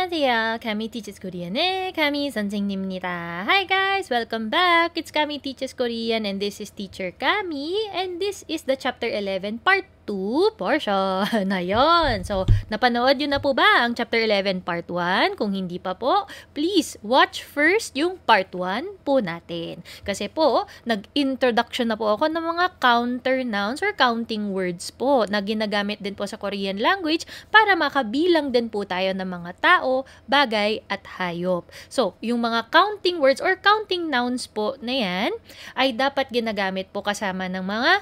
안녕하세요. Kami Teaches Korean의 Kami 선생님입니다. Hi guys! Welcome back! It's Kami Teaches Korean and this is Teacher Kami and this is the Chapter 11 Part 2 portion. Ayun. So, napanood yun na po ba ang Chapter 11 Part 1? Kung hindi pa po, please watch first yung Part 1 po natin. Kasi po, nag-introduction na po ako ng mga counter nouns or counting words po na ginagamit din po sa Korean language para makabilang din po tayo ng mga tao, bagay at hayop. So, yung mga counting words or counting nouns po na yan ay dapat ginagamit po kasama ng mga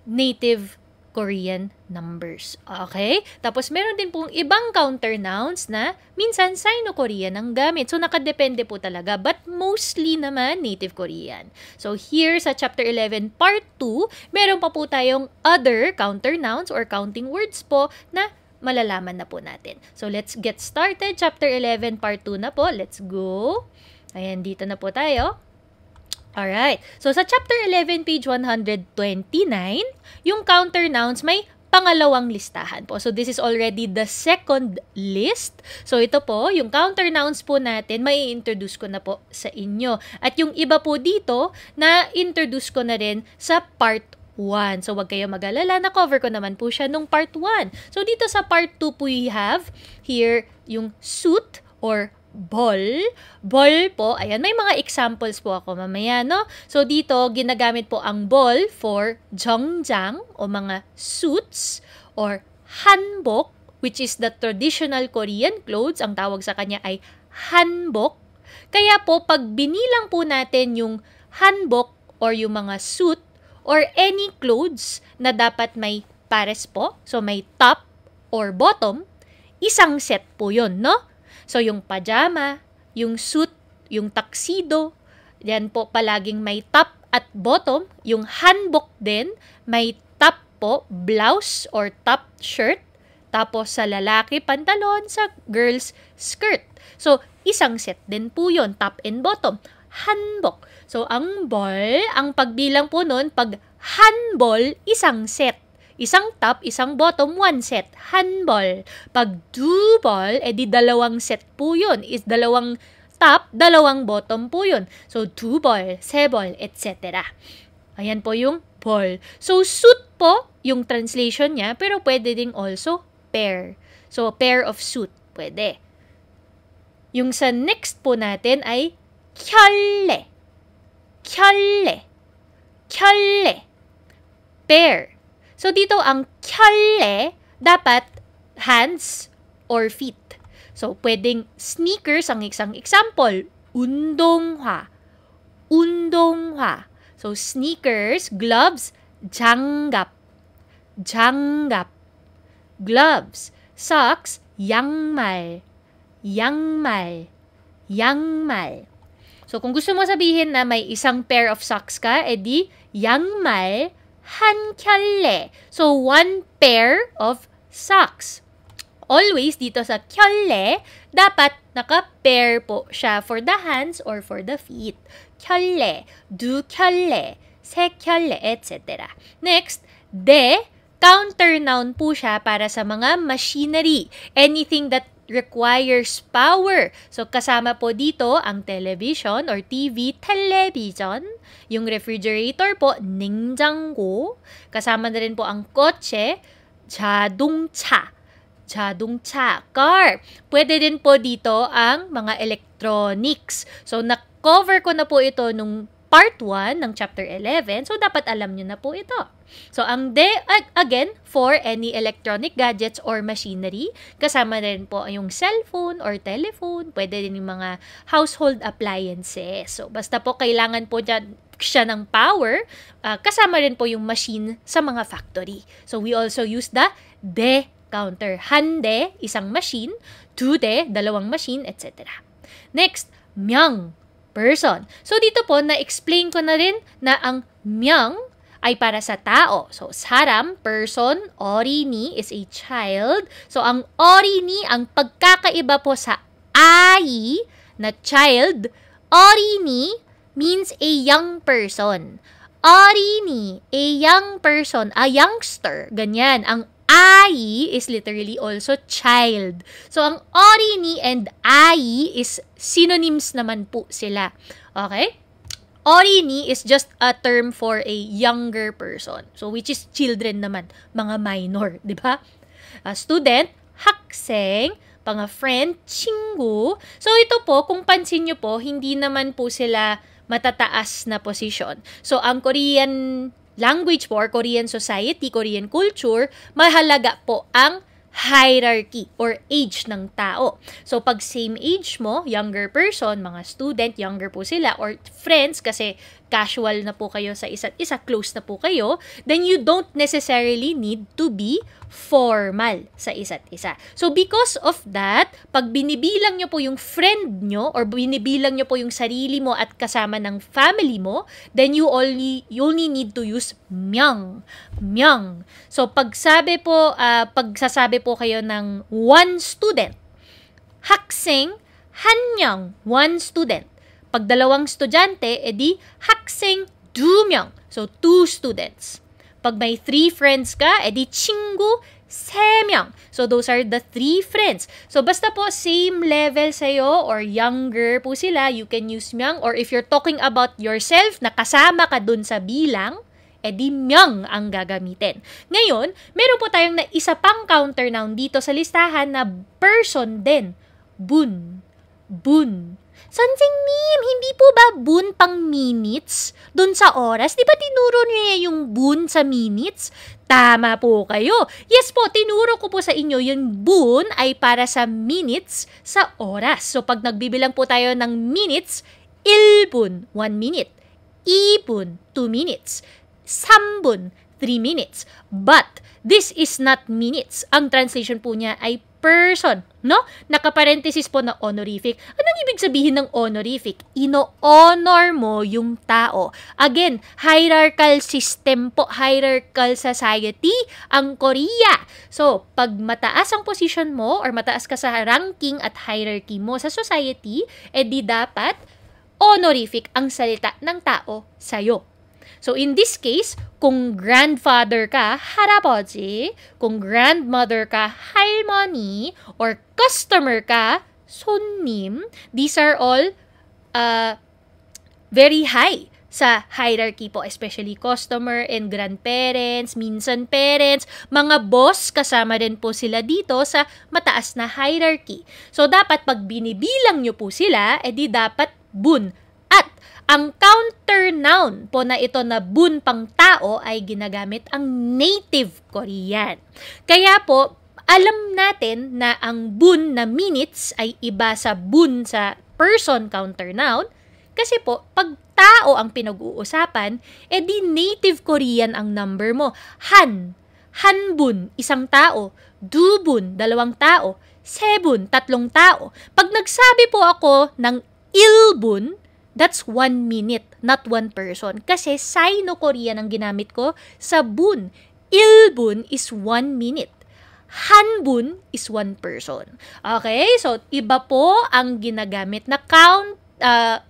native Korean numbers. Okay? Tapos, meron din pong ibang counter nouns na minsan Sino-Korean ang gamit. So, nakadepende po talaga. But mostly naman native Korean. So, here sa Chapter 11 Part 2, meron pa po tayong other counter nouns or counting words po na malalaman na po natin. So, let's get started. Chapter 11 Part 2 na po. Let's go. Ayan, dito na po tayo. Alright. So, sa Chapter 11, page 129, yung counter nouns may pangalawang listahan po. So, this is already the second list. So, ito po, yung counter nouns po natin, may introduce ko na po sa inyo. At yung iba po dito, na-introduce ko na rin sa Part 1. So, wag kayo mag-alala, na-cover ko naman po siya nung Part 1. So, dito sa Part 2 po, we have here yung suit or ball. Ball po, ayan, may mga examples po ako mamaya, no? So, dito, ginagamit po ang ball for 정장 o mga suits or hanbok, which is the traditional Korean clothes. Ang tawag sa kanya ay hanbok. Kaya po, pag binilang po natin yung hanbok or yung mga suit or any clothes na dapat may pares po, so may top or bottom, isang set po yun, no? So, yung pajama, yung suit, yung tuxedo, yan po palaging may top at bottom. Yung hanbok din, may top po, blouse or top shirt. Tapos sa lalaki, pantalon, sa girls, skirt. So, isang set din po yun, top and bottom. Hanbok. So, ang ball, ang pagbilang po nun, pag hanball, isang set. Isang top, isang bottom, one set. Hanball. Pag two-ball, edi dalawang set po yun. Is dalawang top, dalawang bottom po yun. So, two-ball, se-ball, etc. Ayan po yung ball. So, suit po, yung translation niya, pero pwede ding also pair. So, pair of suit, pwede. Yung sa next po natin ay kyalle. Kyalle. Kyalle. Pair. So, dito ang kyalle, dapat hands or feet. So, pwedeng sneakers ang isang example. 운동화. 운동화. So, sneakers, gloves, 장갑. 장갑. Gloves. Socks, 양말. 양말. 양말. So, kung gusto mo sabihin na may isang pair of socks ka, edi 양말, 한 켤레. So, one pair of socks. Always, dito sa 켤레, dapat naka-pair po siya for the hands or for the feet. 켤레, 두 켤레, 세 켤레, etc. Next, de, counter noun po siya para sa mga machinery. Anything that requires power. So, kasama po dito ang television or TV, television. Yung refrigerator po, 냉장고. Kasama na rin po ang kotse, 자동차. 자동차, car. Pwede din po dito ang mga electronics. So, na-cover ko na po ito nung Part 1 ng Chapter 11. So, dapat alam nyo na po ito. So, ang de, again, for any electronic gadgets or machinery. Kasama rin po yung cellphone or telephone. Pwede din yung mga household appliances. So, basta po kailangan po dyan siya ng power. Kasama rin po yung machine sa mga factory. So, we also use the de counter. Hande, isang machine. Tude, dalawang machine, etc. Next, myang. Person. So, dito po, na-explain ko na rin na ang myang ay para sa tao. So, saram, person, 어린이 is a child. So, ang 어린이, ang pagkakaiba po sa ai na child, 어린이 means a young person. 어린이, a young person, a youngster. Ganyan. Ang ai is literally also child. So, ang orini and ai is synonyms naman po sila. Okay? Orini is just a term for a younger person. So, which is children naman, mga minor, di ba? Student, 학생, mga friend, 친구. So, ito po, kung pansin nyo po, hindi naman po sila matataas na posisyon. So, ang Korean language po, or Korean society, Korean culture, mahalaga po ang hierarchy or age ng tao. So, pag same age mo, younger person, mga student, younger po sila, or friends, kasi casual na po kayo sa isa't isa, close na po kayo, then you don't necessarily need to be formal sa isa't isa. So, because of that, pag binibilang nyo po yung friend nyo, or binibilang nyo po yung sarili mo at kasama ng family mo, then you only need to use myang. Myang. So, pagsasabi po kayo ng one student, 학생, 한 명, one student. Pag dalawang estudyante, edi 학생, 두 명. So, two students. Pag may 3 friends ka, edi 친구, 3명. So, those are the 3 friends. So, basta po same level sa'yo or younger po sila, you can use myang. Or if you're talking about yourself, nakasama ka dun sa bilang, edi myang ang gagamitin. Ngayon, meron po tayong na isa pang counter noun dito sa listahan na person din. Bun. Bun. Sanjingnim, hindi po ba bun pang minutes dun sa oras? Di ba tinuro niya yung bun sa minutes? Tama po kayo. Yes po, tinuro ko po sa inyo yung bun ay para sa minutes sa oras. So pag nagbibilang po tayo ng minutes, 1분, 1 minute. 2분, 2 minutes. 3분, 3 minutes. But this is not minutes. Ang translation po niya ay person, no? Nakaparenthesis po na honorific. Anong ibig sabihin ng honorific? Ino-honor mo yung tao. Again, hierarchical system po, hierarchical society ang Korea. So, pag mataas ang position mo or mataas ka sa ranking at hierarchy mo sa society, edi dapat honorific ang salita ng tao sa'yo. So, in this case, kung grandfather ka, 할아버지, kung grandmother ka, 할머니, or customer ka, 손님, these are all very high sa hierarchy po, especially customer and grandparents, minsan parents, mga boss, kasama rin po sila dito sa mataas na hierarchy. So, dapat pag binibilang nyo po sila, edi dapat bun. At ang counter noun po na ito na bun pang tao ay ginagamit ang native Korean. Kaya po, alam natin na ang bun na minutes ay iba sa bun sa person counter noun kasi po, pag tao ang pinag-uusapan, edi native Korean ang number mo. Hanbun, isang tao. Dubun, 2 tao. Sebun, 3 tao. Pag nagsabi po ako ng ilbun, that's 1 minute, not 1 person. Kasi Sino-Korean ang ginamit ko sa bun. Ilbun is 1 minute. Hanbun is 1 person. Okay? So, iba po ang ginagamit na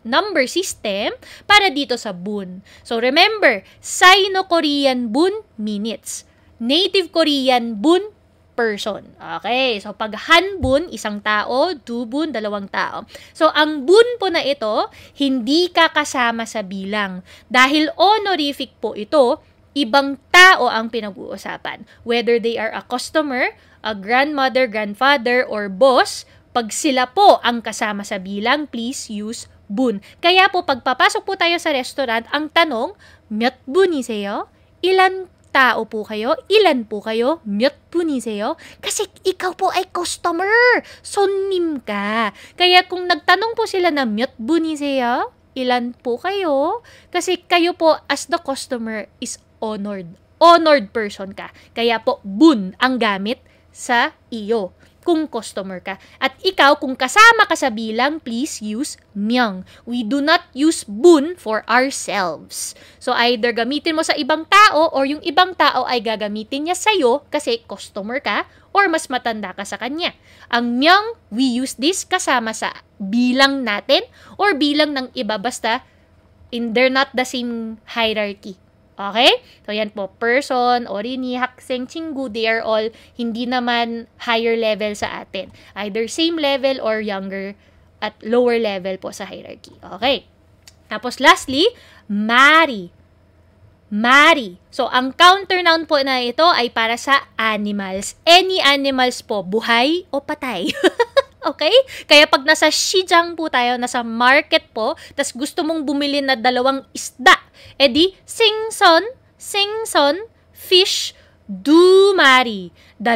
number system para dito sa bun. So, remember, Sino-Korean bun, minutes. Native Korean bun, person. Okay, so pag hanbun, isang tao, dubun, 2 tao. So, ang bun po na ito, hindi kakasama sa bilang. Dahil honorific po ito, ibang tao ang pinag-uusapan. Whether they are a customer, a grandmother, grandfather, or boss, pag sila po ang kasama sa bilang, please use bun. Kaya po, pagpapasok po tayo sa restaurant, ang tanong, 몇 분이세요? Ilan tao po kayo? Ilan po kayo? 몇 분이세요? Kasi ikaw po ay customer. 손님 ka. Kaya kung nagtanong po sila na 몇 분이세요? Ilan po kayo? Kasi kayo po as the customer is honored. Honored person ka. Kaya po bun ang gamit sa iyo kung customer ka. At ikaw, kung kasama ka sa bilang, please use myang. We do not use bun for ourselves. So, either gamitin mo sa ibang tao or yung ibang tao ay gagamitin niya sa'yo kasi customer ka or mas matanda ka sa kanya. Ang myang, we use this kasama sa bilang natin or bilang ng iba basta they're not the same hierarchy. Okay? So, yan po. Person, orini, hakseng, 친구, they are all hindi naman higher level sa atin. Either same level or younger at lower level po sa hierarchy. Okay? Tapos, lastly, marry. Marry. So, ang counter noun po na ito ay para sa animals. Any animals po, buhay o patay. Okay? Kaya pag nasa Xijang po tayo, nasa market po, tas gusto mong bumili na 2 isda, edi singson, fish, 2 mari. 2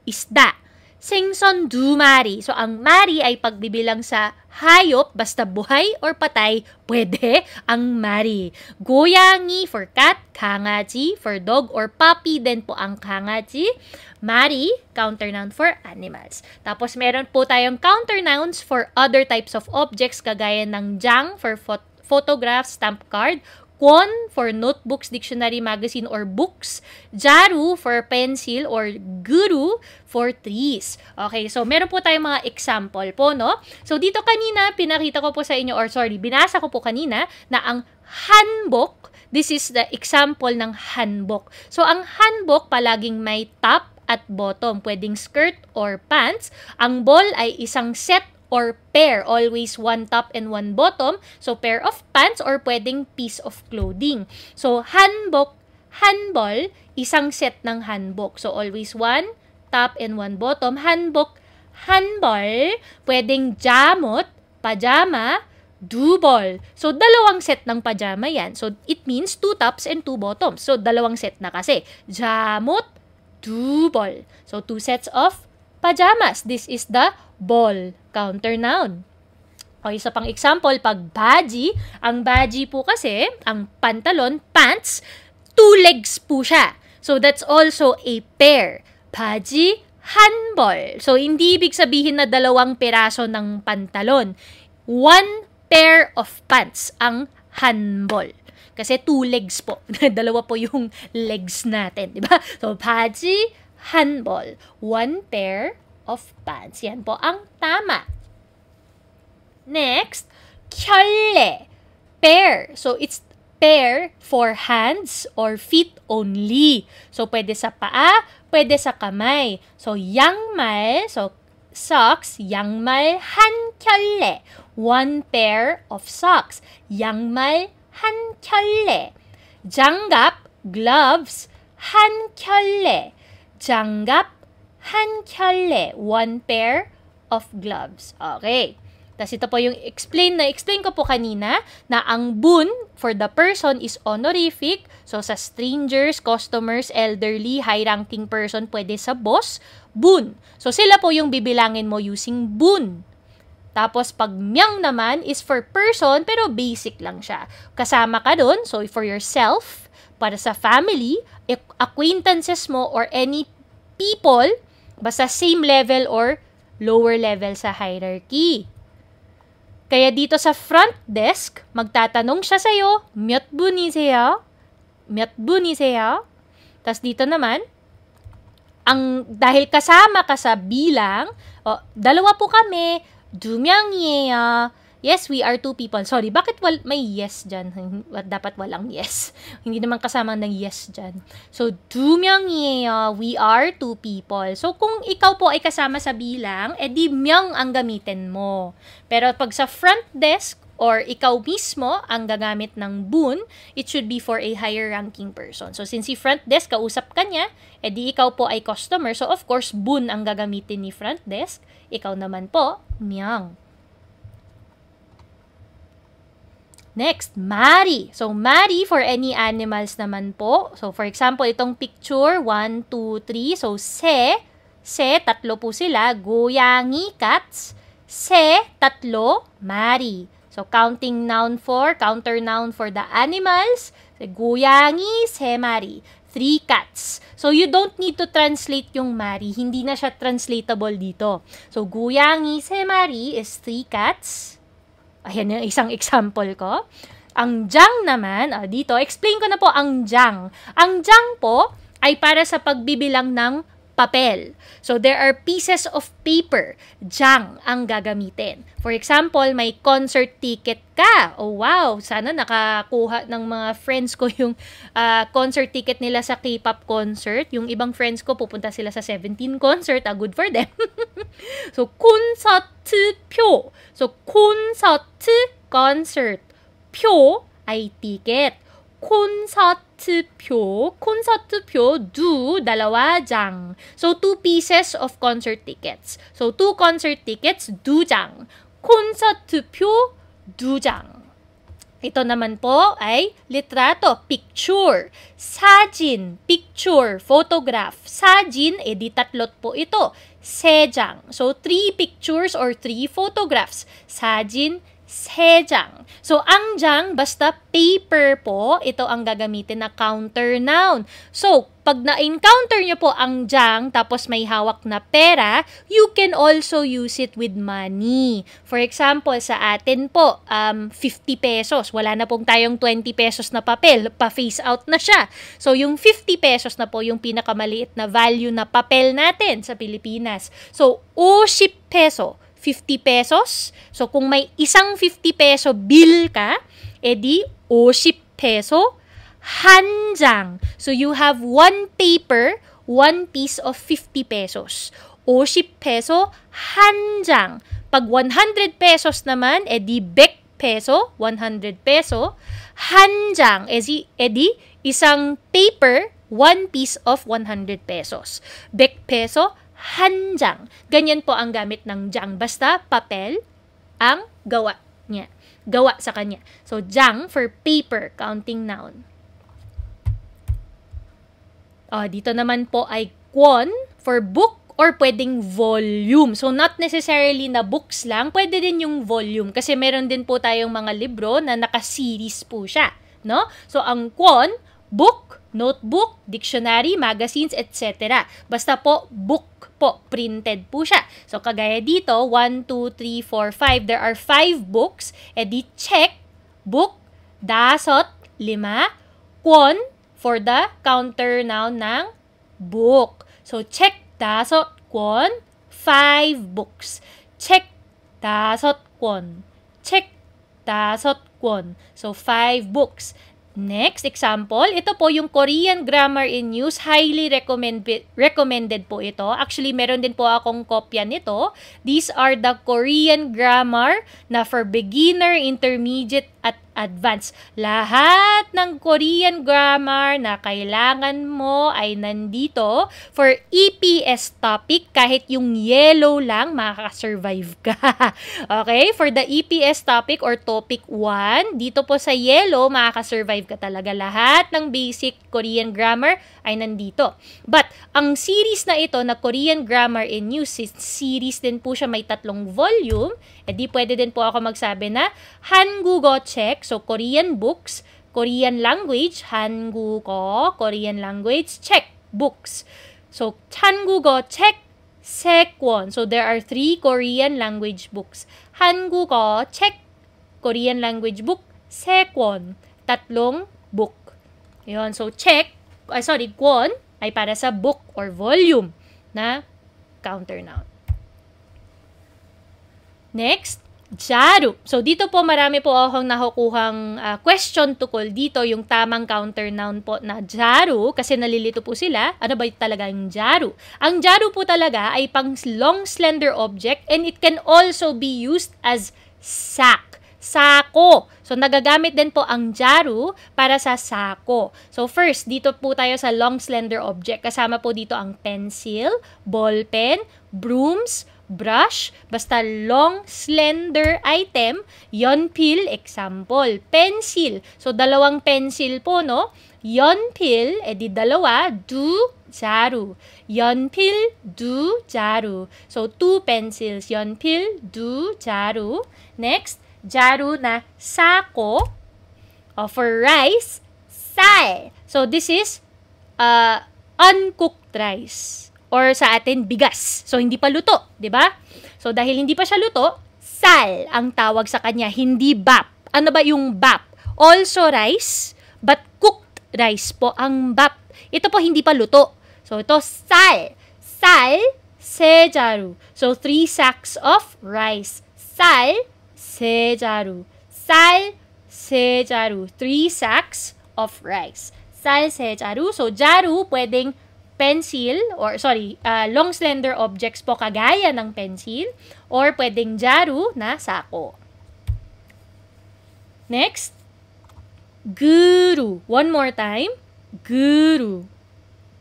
isda. Singson 2 mari. So, ang mari ay pagbibilang sa hayop, basta buhay or patay, pwede ang mari. 고양이 for cat, 강아지 for dog or puppy din po ang 강아지. Mari, counter noun for animals. Tapos, meron po tayong counter nouns for other types of objects kagaya ng jang for photograph, stamp card, kwon for notebooks, dictionary, magazine, or books, jaru for pencil, or guru for trees. Okay, so meron po tayong mga example po, no? So dito kanina, pinakita ko po sa inyo, binasa ko po kanina na ang hanbok, this is the example ng hanbok. So ang hanbok palaging may top at bottom, pwedeng skirt or pants. Ang ball ay isang set or pair, always 1 top and 1 bottom. So, pair of pants or pwedeng piece of clothing. So, hanbok, hanbol, isang set ng hanbok. So, always 1 top and 1 bottom. Hanbok, hanbol, pwedeng jamot, pajama, dubol. So, 2 set ng pajama yan. So, it means 2 tops and 2 bottoms. So, 2 set na kasi. Jamot, dubol. So, 2 sets of pajamas. This is the ball, counter noun. O, isa pang example, pag baji, ang baji po kasi, ang pantalon, pants, 2 legs po siya. So, that's also a pair. Baji, hanbol. So, hindi ibig sabihin na 2 piraso ng pantalon. 1 pair of pants ang hanbol. Kasi 2 legs po. 2 po yung legs natin, di ba? So, baji, hanbol. 1 pair of pants. Yan po ang tama. Next, kyolle. Pair. So, it's pair for hands or feet only. So, pwede sa paa, pwede sa kamay. So, yangmal, so socks, yangmal han kyolle. 1 pair of socks. Yangmal han kyolle. Janggap, gloves, han kyolle. Janggap, han kyolle. 1 pair of gloves. Okay. Tapos ito po yung explain ko po kanina na ang bun for the person is honorific. So sa strangers, customers, elderly, high-ranking person, pwede sa boss, bun. So sila po yung bibilangin mo using bun. Tapos pag myang naman is for person pero basic lang siya. Kasama ka dun, so for yourself, para sa family, acquaintances mo or any people, basta same level or lower level sa hierarchy. Kaya dito sa front desk, magtatanong siya sa'yo, 몇 분이세요? 몇 분이세요? Tapos dito naman, dahil kasama ka sa bilang, 2 po kami, 2 명이에요. Yes, we are 2 people. Sorry, bakit may yes dyan? Dapat walang yes. Hindi naman kasama ng yes dyan. So, 2 명이에요. We are 2 people. So, kung ikaw po ay kasama sa bilang, edi myang ang gamitin mo. Pero pag sa front desk, or ikaw mismo ang gagamit ng bun, it should be for a higher ranking person. So, since si front desk, kausap ka niya, edi ikaw po ay customer. So, of course, bun ang gagamitin ni front desk. Ikaw naman po, myang. Next, mari. So, mari for any animals naman po. So, for example, itong picture, 1, 2, 3. So, se, 3 po sila. 고양이, cats. Se, 3, mari. So, counter noun for the animals. 고양이, 3 mari. 3 cats. So, you don't need to translate yung mari. Hindi na siya translatable dito. So, 고양이, 3 mari is 3 cats. Ayan yung isang example ko. Ang jang naman, dito, explain ko na po ang jang. Ang jang po ay para sa pagbibilang ng papel. So, there are pieces of paper. Jang ang gagamitin. For example, may concert ticket ka. Oh, wow! Sana nakakuha ng mga friends ko yung concert ticket nila sa K-pop concert. Yung ibang friends ko, pupunta sila sa 17 concert. Good for them. So, 콘서트표. So, 콘서트, concert. 표 ay ticket. 콘서트표, do, dalawa 장. So, 2 pieces of concert tickets. So, 2 concert tickets, 2장. 콘서트표, 2장. Ito naman po ay litrato, picture. 사진, picture, photograph. 사진, edi tatlot po ito. 3장. So, 3 pictures or 3 photographs. 사진, 3장. So, ang jang, basta paper po, ito ang gagamitin na counter noun. So, pag na-encounter nyo po ang jang, tapos may hawak na pera, you can also use it with money. For example, sa atin po, 50 pesos. Wala na pong tayong 20 pesos na papel. Pa-face out na siya. So, yung 50 pesos na po yung pinakamaliit na value na papel natin sa Pilipinas. So, 50 peso. 50 pesos. So, kung may isang 50 peso bill ka, edi 50 peso, 한 장. So, you have one paper, one piece of 50 pesos. 50 peso, 한 장. Pag 100 pesos naman, edi 100 peso, 100 peso. 한 장, edi isang paper, one piece of 100 pesos. 100 peso, 한 장. Ganyan po ang gamit ng jang. Basta papel ang gawa niya. Gawa sa kanya. So, jang for paper, counting noun. Dito naman po ay kwon for book or pwedeng volume. So, not necessarily na books lang. Pwede din yung volume. Kasi meron din po tayong mga libro na naka-series po siya. No? So, ang kwon, book, notebook, dictionary, magazines, etc. Basta po, book po, printed po siya. So, kagaya dito, 1, 2, 3, 4, 5. There are 5 books. Edi check, book, 5, 5, kwon, for the counter noun ng book. So, check 5 kwon, 5 books. Check 5 kwon. Check 5 kwon. So, 5 books. Next example, ito po yung Korean Grammar in Use. Highly recommended po ito. Actually, meron din po akong kopya nito. These are the Korean grammar na for beginner, intermediate, at advanced. Lahat ng Korean grammar na kailangan mo ay nandito. For EPS topic, kahit yung yellow lang, makaka-survive ka. Okay? For the EPS topic or topic 1, dito po sa yellow, makaka-survive ka talaga. Lahat ng basic Korean grammar ay nandito. But, ang series na ito na Korean Grammar in Use, series din po siya, may 3 volume, edi pwede din po ako magsabi na 한국어 책, so Korean books, Korean language, 한국어, Korean language, 책, books. So, 한국어 책, 3권. So, there are 3 Korean language books. 한국어 책, Korean language book, 3권. 3 book. Yun. So, kwon ay para sa book or volume na counter noun. Next, jaru. So, dito po marami po akong nakukuhang question tukol dito, yung tamang counter noun po na jaru, kasi nalilito po sila. Ano ba talaga yung jaru? Ang jaru po talaga ay pang long slender object and it can also be used as sack. Sako. So, nagagamit din po ang jaru para sa sako. So, first, dito po tayo sa long slender object. Kasama po dito ang pencil, ballpen, brooms, brush, basta long slender item, 연필, example, pencil. So, 2 pencil po, no? 연필, edi 2, 두 자루. 연필, 두 자루. So, 2 pencils, 연필, 두 자루. Next, jaru na sako. For rice, 쌀. So, this is uncooked rice. Or sa atin, bigas. So, hindi pa luto, di ba? So, dahil hindi pa siya luto, sal ang tawag sa kanya, hindi bap. Ano ba yung bap? Also rice, but cooked rice po ang bap. Ito po hindi pa luto. So, ito, sal. 쌀, 세 자루. So, 3 sacks of rice. 쌀, 세 자루. 쌀, 세 자루. 3 sacks of rice. 쌀, 세 자루. So, jaru, pwedeng pencil, or sorry, long slender objects po kagaya ng pencil, or pwedeng jaru na sako. Next, guru. One more time. Guru.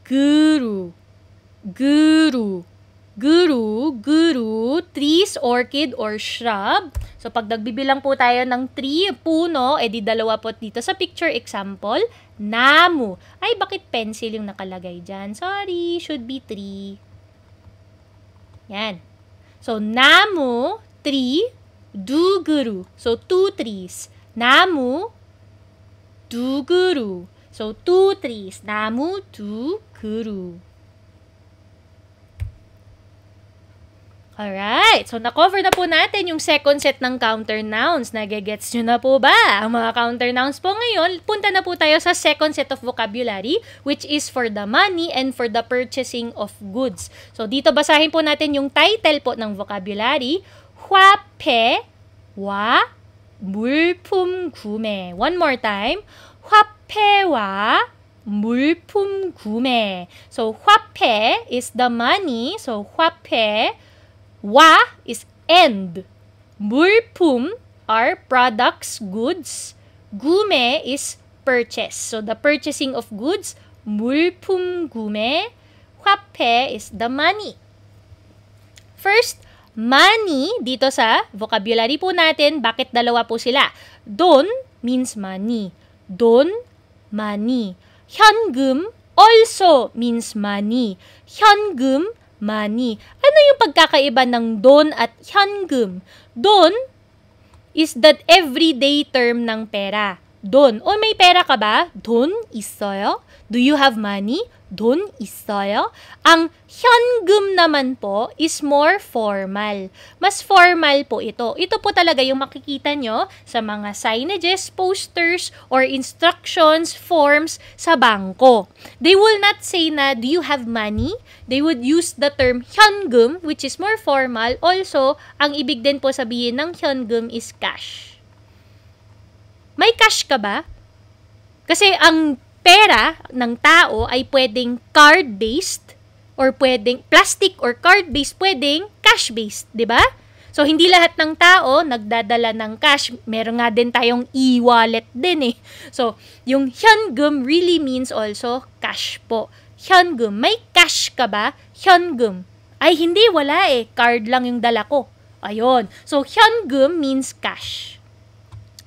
Guru. Guru. Guru, guru, trees, orchid, or shrub. So, pag nagbibilang po tayo ng tree, puno, edi dalawa po dito sa picture example, namu. Ay, bakit pencil yung nakalagay dyan? Sorry, should be tree. Yan. So, namu, tree, du guru. So, 2 trees. Namu, du guru. So, 2 trees. Namu, du guru. Alright, so na-cover na po natin yung second set ng counter nouns. Nagegets nyo na po ba ang mga counter nouns po ngayon? Punta na po tayo sa second set of vocabulary, which is for the money and for the purchasing of goods. So dito basahin po natin yung title po ng vocabulary. 화폐 와 물품 구매. One more time. 화폐와 물품 구매. So 화폐 is the money. So 화폐. Wa is and. 물품 are products, goods. 구매 is purchase. So the purchasing of goods, 물품 구매. 화폐 is the money. First, money dito sa vocabulary po natin, bakit dalawa po sila? 돈 means money. 돈, money. 현금 also means money. 현금, money. Ano yung pagkakaiba ng 돈 at 현금? 돈 is the everyday term ng pera. 돈. O may pera ka ba? 돈 있어요? Do you have money? 돈 있어요? Ang 현금 naman po is more formal. Mas formal po ito. Ito po talaga yung makikita nyo sa mga signages, posters, or instructions, forms sa bangko. They will not say na, do you have money? They would use the term 현금, which is more formal. Also, ang ibig din po sabihin ng 현금 is cash. May cash ka ba? Kasi ang pera ng tao ay pwedeng card-based or pwedeng plastic or card-based, pwedeng cash-based, di ba? So, hindi lahat ng tao nagdadala ng cash. Meron nga din tayong e-wallet din eh. So, yung 현금 really means also cash po. 현금. May cash ka ba? 현금. Ay, hindi, wala eh. Card lang yung dala ko. Ayun. So, 현금 means cash.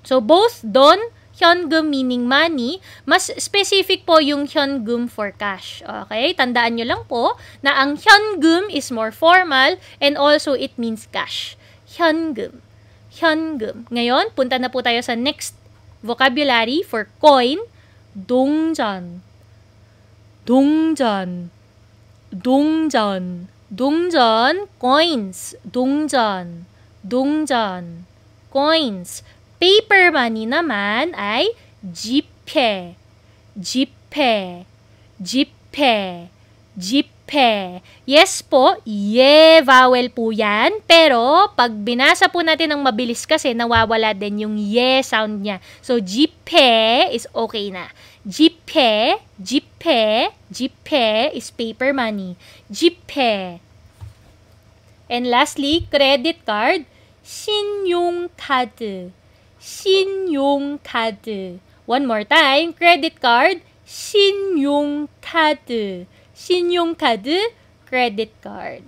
So, both 돈, 현금 meaning money, mas specific po yung 현금 for cash. Okay? Tandaan nyo lang po na ang 현금 is more formal and also it means cash. 현금. 현금. Ngayon, punta na po tayo sa next vocabulary for coin. 동전. 동전. 동전. 동전. Coins. 동전. 동전. Coins. Paper money naman ay 지폐, 지폐, 지폐, 지폐. Yes po, ye vowel po yan. Pero, pag binasa po natin ng mabilis kasi, nawawala din yung ye sound niya. So, 지폐 is okay na. 지폐, 지폐, 지폐 is paper money. 지폐. And lastly, credit card, 신용카드. 신용카드. One more time. Credit card. 신용카드. 신용카드. Credit card.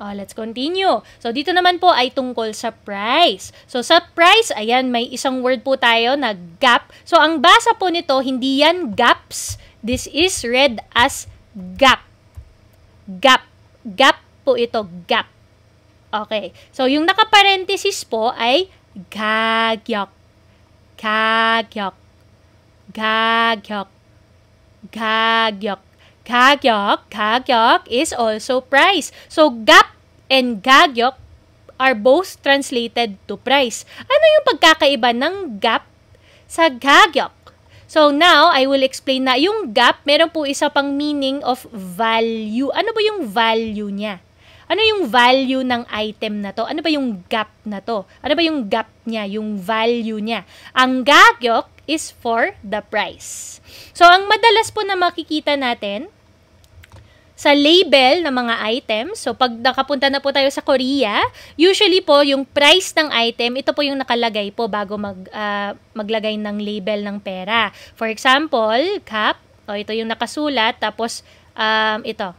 Let's continue. So, dito naman po ay tungkol sa price. So, sa price, ayan, may isang word po tayo na gap. So, ang basa po nito, hindi yan gaps. This is read as gap. Gap. Gap po ito. Gap. Okay. So, yung nakaparenthesis po ay 가격. 가격. 가격. 가격. 가격. 가격 is also price. So, gap and 가격 are both translated to price. Ano yung pagkakaiba ng gap sa 가격? So now, I will explain na yung gap, meron po isa pang meaning of value. Ano ba yung value niya? Ano yung value ng item na to? Ano ba yung gap na to? Ano ba yung gap niya? Yung value niya. Ang gagyok is for the price. So, ang madalas po na makikita natin sa label ng mga items, so pag nakapunta na po tayo sa Korea, usually po yung price ng item, ito po yung nakalagay po bago maglagay ng label ng pera. For example, cap, ito yung nakasulat, tapos ito.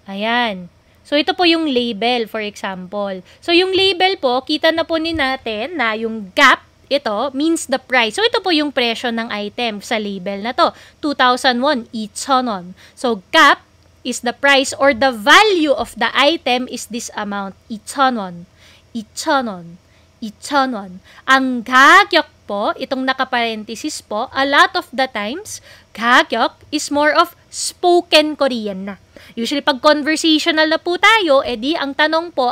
Ayan. So, ito po yung label, for example. So, yung label po, kita na po natin na yung gap, ito, means the price. So, ito po yung presyo ng item sa label na to. 2,001, 2,000won. So, gap is the price or the value of the item is this amount. 2,000won. 2,000won. 2,000won. Ang gagyok po, itong nakaparenthesis po, a lot of the times, gagyok is more of spoken Korean na. Usually, pag conversational na po tayo, edi ang tanong po,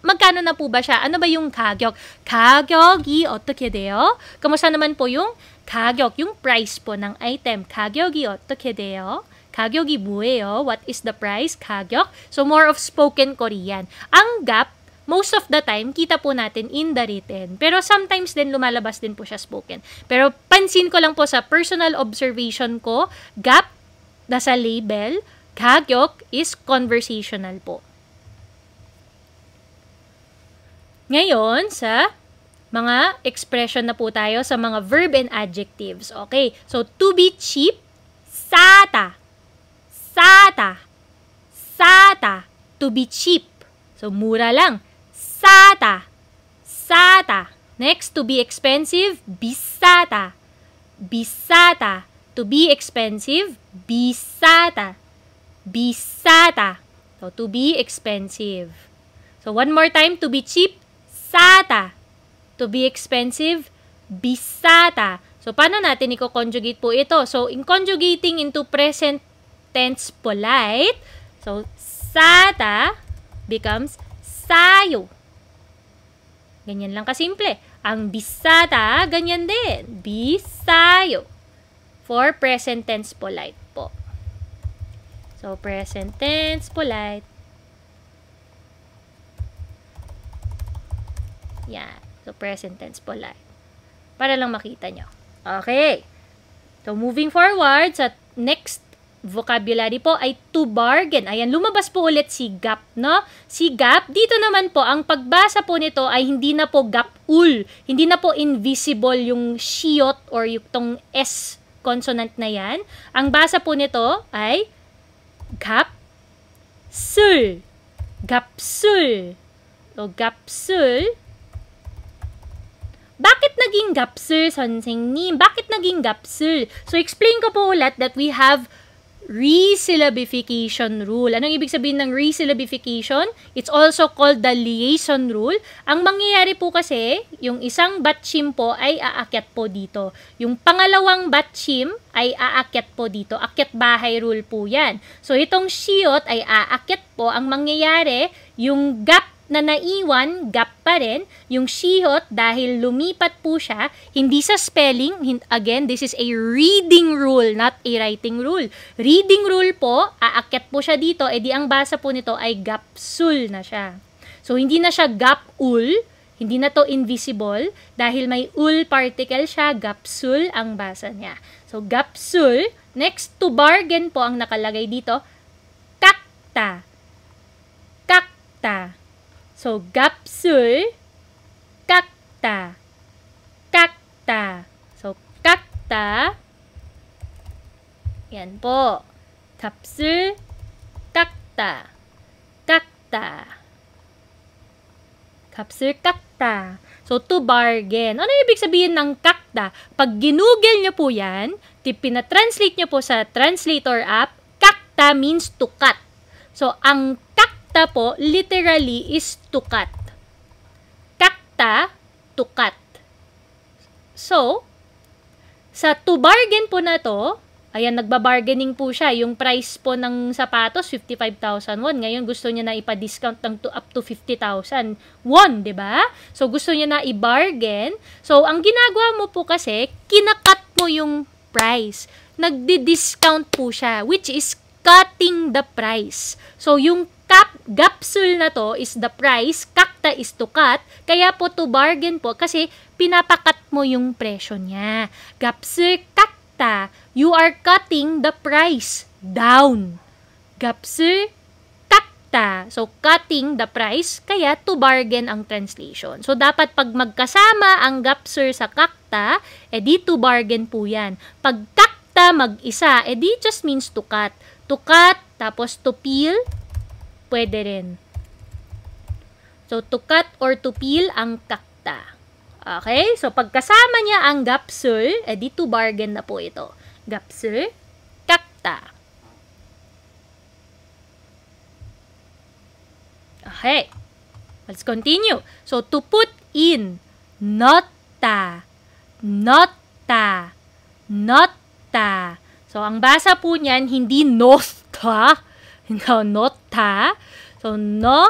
magkano na po ba siya? Ano ba yung 가격? 가격이 어떻게 돼요? Kamusta naman po yung 가격, yung price po ng item? 가격이 어떻게 돼요? 가격이 뭐예요? What is the price? 가격? So, more of spoken Korean. Ang gap, most of the time, kita po natin in the written. Pero sometimes din lumalabas din po siya spoken. Pero pansin ko lang po sa personal observation ko, gap, nasa label, 가격 is conversational po. Ngayon, sa mga expression na po tayo sa mga verb and adjectives. Okay, so to be cheap, 싸다. 싸다. 싸다. To be cheap. So, mura lang. 싸다. 싸다. Next, to be expensive, 비싸다. 비싸다. To be expensive, 비싸다. 비싸다. So, to be expensive. So, one more time, to be cheap, 싸다. To be expensive, 비싸다. So, paano natin i-conjugate po ito? So, in conjugating into present tense polite, so, 싸다 becomes 싸요. Ganyan lang kasimple. Ang 비싸다, ganyan din. 비싸요. For present tense polite po. So, present tense polite. Yan. So, present tense polite. Para lang makita nyo. Okay. So, moving forward, sa next vocabulary po ay to bargain. Ayan, lumabas po ulit si gap, no? Si gap, dito naman po, ang pagbasa po nito ay hindi na po gap-ul. Hindi na po invisible yung shiyot or yung tong S consonant na yan. Ang basa po nito ay gapsul. Gapsul. So, gapsul. Bakit naging gapsul, 선생님? Bakit naging gapsul? So, explain ko po ulit that we have resyllabification rule. Anong ibig sabihin ng resyllabification? It's also called the liaison rule. Ang mangyayari po kasi, yung isang batchim po ay aakyat po dito. Yung pangalawang batchim ay aakyat po dito. Akyat bahay rule po yan. So, itong shiyot ay aakyat po. Ang mangyayari, yung gap na naiwan, gap pa rin. Yung shihot, dahil lumipat po siya, hindi sa spelling, again, this is a reading rule, not a writing rule. Reading rule po, aakyat po siya dito, edi ang basa po nito ay gapsul na siya. So, hindi na siya gapul, hindi na to invisible, dahil may ul particle siya, gapsul ang basa niya. So, gapsul. Next, to bargain po ang nakalagay dito, kakta. Kakta. So, gapsul, kakta. Kakta. So, kakta. Yan po. Gapsul, kakta. Kakta. Gapsul, kakta. So, to bargain. Ano ibig sabihin ng kakta? Pag ginugel nyo po yan, pinatranslate nyo po sa translator app, kakta means to cut. So, ang kakta po, literally, is to cut. Kakta, to cut. So, sa to bargain po na to, Ayan, nagbabargaining po siya. Yung price po ng sapatos, 55,000 won. Ngayon, gusto niya na ipa-discount ng up to 50,000 won, di ba? So, gusto niya na i-bargain. So, ang ginagawa mo po kasi, kinakat mo yung price. Nagdi-discount po siya, which is cutting the price. So, yung gapsul na to is the price, kakta is to cut, kaya po to bargain po kasi pinapakat mo yung presyo niya. Gapsul kakta, you are cutting the price down. Gapsul kakta, so cutting the price, kaya to bargain ang translation. So dapat pag magkasama ang gapsul sa kakta, edi to bargain po yan. Pag kakta mag-isa, edi just means to cut. To cut, tapos to peel, pwede rin. So, to cut or to peel ang kakta. Okay? So, pagkasama niya ang gapsul, edi to bargain na po ito. Gapsul, kakta. Okay. Let's continue. So, to put in, notta, notta, notta. So, ang basa po niyan, hindi nota, no, nota. So, no,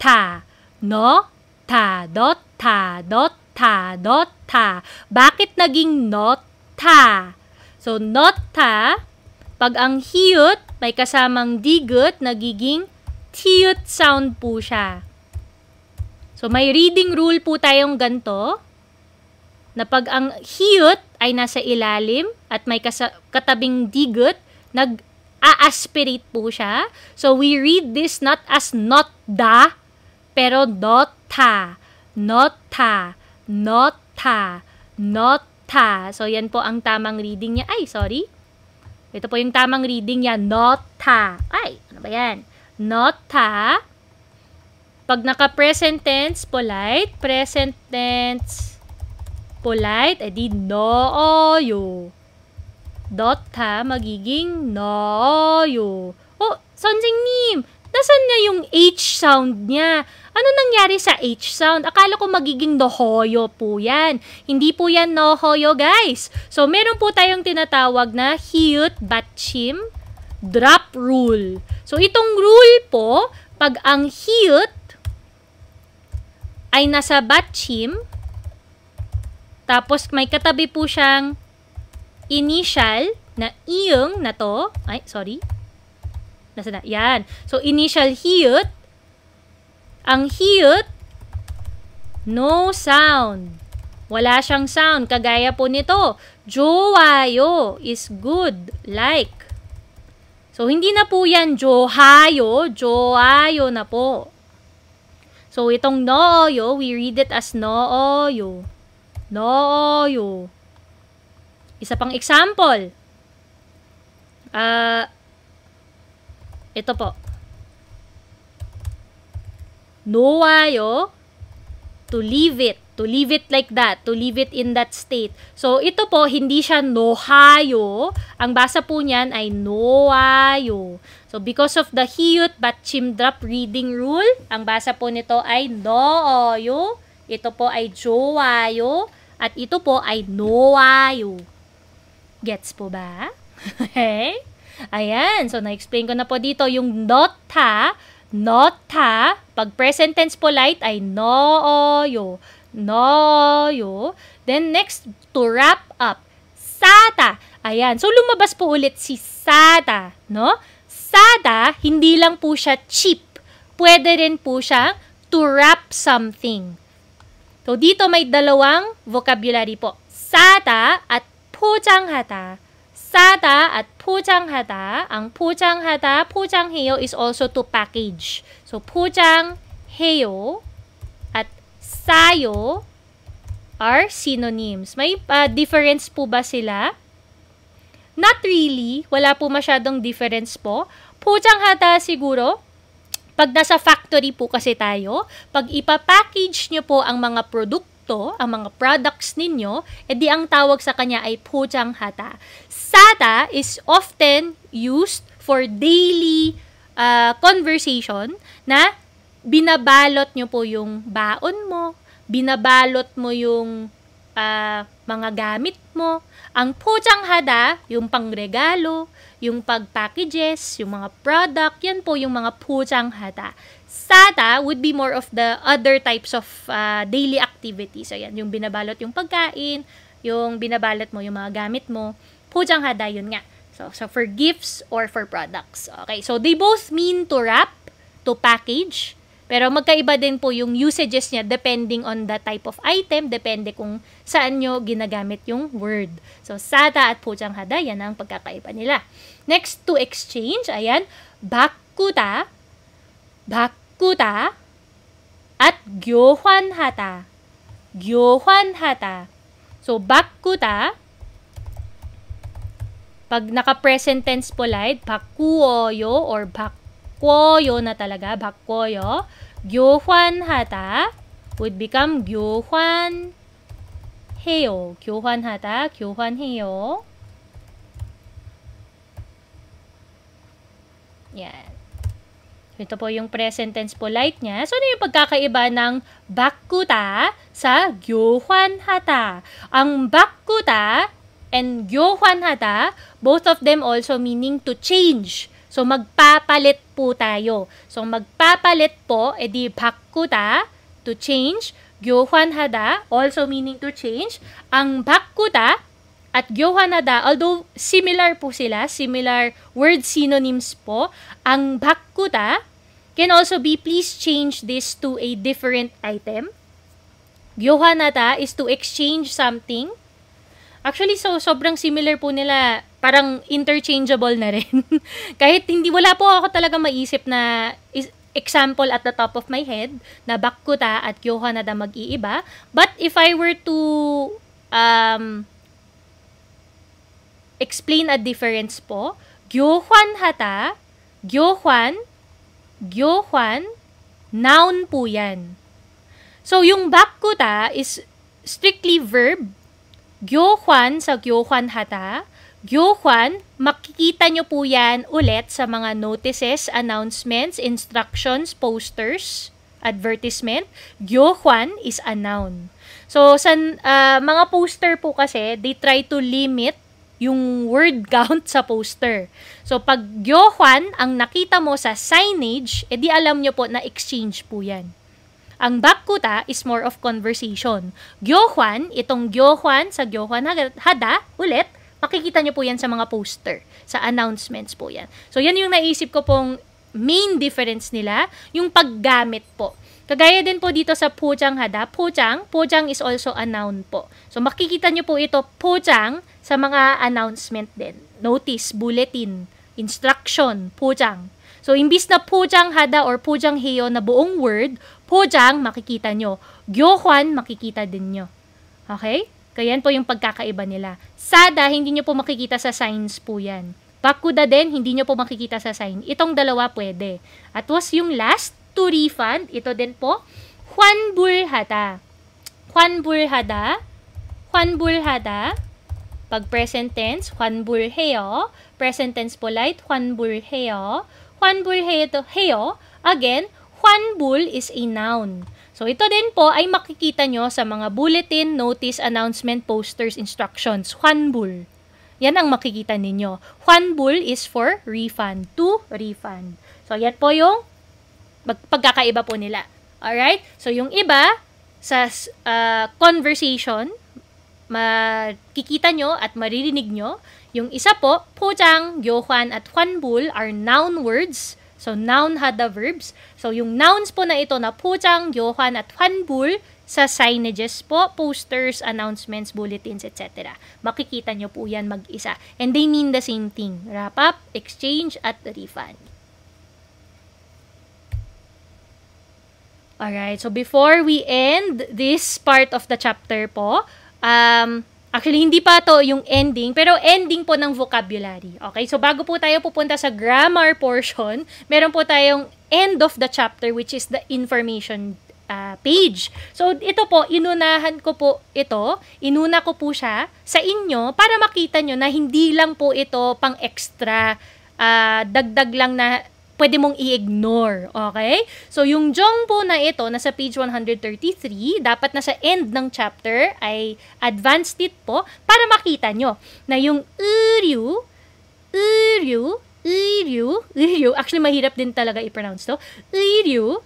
ta, no, ta, dota, dota, dota. Bakit naging nota? So, nota, pag ang hiyut, may kasamang digut, nagiging tiyut sound po siya. So, may reading rule po tayong ganito, na pag ang hiyut ay nasa ilalim at may katabing digut, nag-a-aspirate po siya. So, we read this not as not da, pero nota, nota, nota, nota. So, yan po ang tamang reading niya. Ay, sorry. Ito po yung tamang reading niya, nota. Ay, ano ba yan? Nota. Pag naka-present tense, polite. Present tense, polite, edi nooyo. Dota, magiging nooyo. Oh, 선생님, nasan na yung H sound niya? Ano nangyari sa H sound? Akala ko magiging nohoyo po yan. Hindi po yan nohoyo, guys. So, meron po tayong tinatawag na hiyut batchim drop rule. So, itong rule po, pag ang hiyut ay nasa batchim, tapos may katabi po siyang initial na iyong na to. Ay, sorry. Nasa na? Yan. So, initial hiyut. Ang hiyut, no sound. Wala siyang sound. Kagaya po nito. Jowayo is good. Like. So, hindi na po yan johayo. Joayo na po. So, itong nooyo, we read it as nooyo. Nooyo. Isa pang example. Ito po. Noayo, to leave it. To leave it like that. To leave it in that state. So, ito po, hindi siya nohayo. Ang basa po niyan ay noayo. So, because of the hiyut batchim drop reading rule, ang basa po nito ay nooyo. Ito po ay jowayo. At ito po ay noayo. Gets po ba? Okay? Ayan. So, na-explain ko na po dito yung nota. Nota. Pag present tense polite ay nooyo. Nooyo. Then, next, to wrap up. Sata. Ayan. So, lumabas po ulit si sata. No? Sata, hindi lang po siya cheap. Pwede rin po siya to wrap something. So, dito may dalawang vocabulary po. Sata at 포장하다. Sata at 포장하다. Ang 포장하다, 포장해요 is also to package. So, 포장해요 at 사요 are synonyms. May difference po ba sila? Not really. Wala po masyadong difference po. 포장하다 siguro, pag nasa factory po kasi tayo, pag ipapackage nyo po ang mga produkto, ang mga products ninyo, edi ang tawag sa kanya ay 포장하다. Sata is often used for daily conversation na binabalot nyo po yung baon mo, binabalot mo yung mga gamit mo. Ang 포장하다, yung pangregalo, yung pag-packages, yung mga product, yan po yung mga 포장하다. Sata would be more of the other types of daily activities. Ayan, yung binabalot yung pagkain, yung binabalot mo yung mga gamit mo. 포장하다, yun nga. So for gifts or for products. Okay, so they both mean to wrap, to package, pero magkaiba din po yung usages niya depending on the type of item, depende kung saan nyo ginagamit yung word. So, sata at 포장하다, yan ang pagkakaiba nila. Next, to exchange, ayan, 바꾸다, 바꾸다, at 교환하다, 교환하다. So, 바꾸다, pag naka-present tense polite, 바꾸어요 or 바꿔요 na talaga, 바꿔요. 교환하다 would become 교환해요. 교환하다, 교환해요. Yan. Ito po yung present tense polite niya. So, ano yung pagkakaiba ng 바꾸다 sa 교환하다? Ang 바꾸다 and 교환하다, both of them also meaning to change. So, magpapalit po tayo. So, magpapalit po, edi 바꾸다, to change. 교환하다, also meaning to change. Ang 바꾸다 at 교환하다, although similar po sila, similar word synonyms po, ang 바꾸다 can also be please change this to a different item. 교환하다 is to exchange something. Actually, so sobrang similar po nila, parang interchangeable na rin. Kahit wala po ako talaga maisip na example at the top of my head na 바꾸다 at 교환하다 mag-iiba. But if I were to explain a difference po, 교환하다, 교환, noun po yan. So, yung 바꾸다 is strictly verb. 교환 sa 교환하다. 교환, makikita nyo po yan ulit sa mga notices, announcements, instructions, posters, advertisement. 교환 is a noun. So, sa mga poster po kasi, they try to limit yung word count sa poster. So, pag 교환 ang nakita mo sa signage, edi alam nyo po na exchange po yan. Ang 바꾸다 is more of conversation. 교환, itong 교환 sa 교환하다, ulit, makikita nyo po yan sa mga poster, sa announcements po yan. So, yan yung naisip ko pong main difference nila, yung paggamit po. Kagaya din po dito sa 포장하다, 포장 is also a noun po. So, makikita nyo po ito, 포장, sa mga announcement din. Notice, bulletin, instruction, 포장. So, imbis na 포장하다 or 포장해요 na buong word, 포장, makikita nyo. 교환, makikita din nyo. Okay? Kaya yan po yung pagkakaiba nila. Sada, hindi nyo po makikita sa signs po yan. 바꾸다 din, hindi nyo po makikita sa sign. Itong dalawa pwede. At was yung last, to refund, ito din po, 환불하다. 환불하다. 환불하다. Pag present tense, 환불해요. Present tense polite, 환불해요. 환불해요. Again, 환불 is a noun. So, ito din po ay makikita nyo sa mga bulletin, notice, announcement, posters, instructions. 환불. Yan ang makikita ninyo. 환불 is for refund, to refund. So, yan po yung pagkakaiba po nila. Alright? So, yung iba, sa conversation, makikita nyo at maririnig nyo. Yung isa po, 포장, 교환, at 환불 are noun words. So, noun had the verbs. So, yung nouns po na ito na 포장, 교환, at 환불 sa signages po, posters, announcements, bulletins, etc. Makikita nyo po yan mag-isa. And they mean the same thing. Wrap up, exchange, at refund. Alright, so before we end this part of the chapter po, actually, hindi pa to yung ending, pero ending po ng vocabulary. Okay, so bago po tayo pupunta sa grammar portion, meron po tayong end of the chapter, which is the information page. So, ito po, inuna ko po siya sa inyo para makita nyo na hindi lang po ito pang extra, dagdag lang na pwede mong i-ignore. Okay? So, yung jongbo na ito, nasa page 133, dapat nasa end ng chapter ay advanced it po para makita nyo na yung uryu, actually mahirap din talaga i-pronounce to, uryu,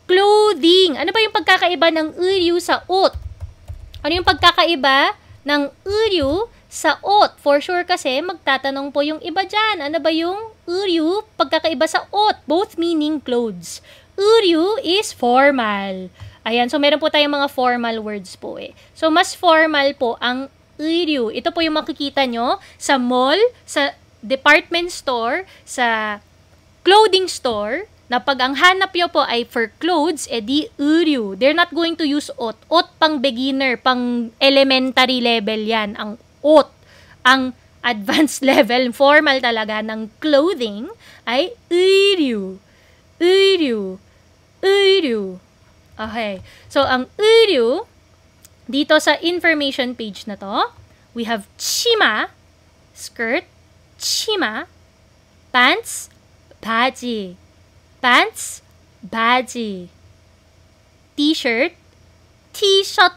clothing. Ano ba yung pagkakaiba ng uryu sa ot? Ano yung pagkakaiba ng uryu sa ot? For sure kasi, magtatanong po yung iba dyan. Ano ba yung uryu pagkakaiba sa ot? Both meaning clothes. Uryu is formal. Ayan, so meron po tayong mga formal words po eh. So, mas formal po ang uryu. Ito po yung makikita nyo sa mall, sa department store, sa clothing store, na pag ang hanap nyo po ay for clothes, edi uryu. They're not going to use ot. Ot pang beginner, pang elementary level yan. Ang ot, ang advanced level, formal talaga ng clothing ay uryu. Okay. So, ang uryu, dito sa information page na to, we have chima, skirt, chima, pants, baji. Pants, baji. T-shirt, t-shirt.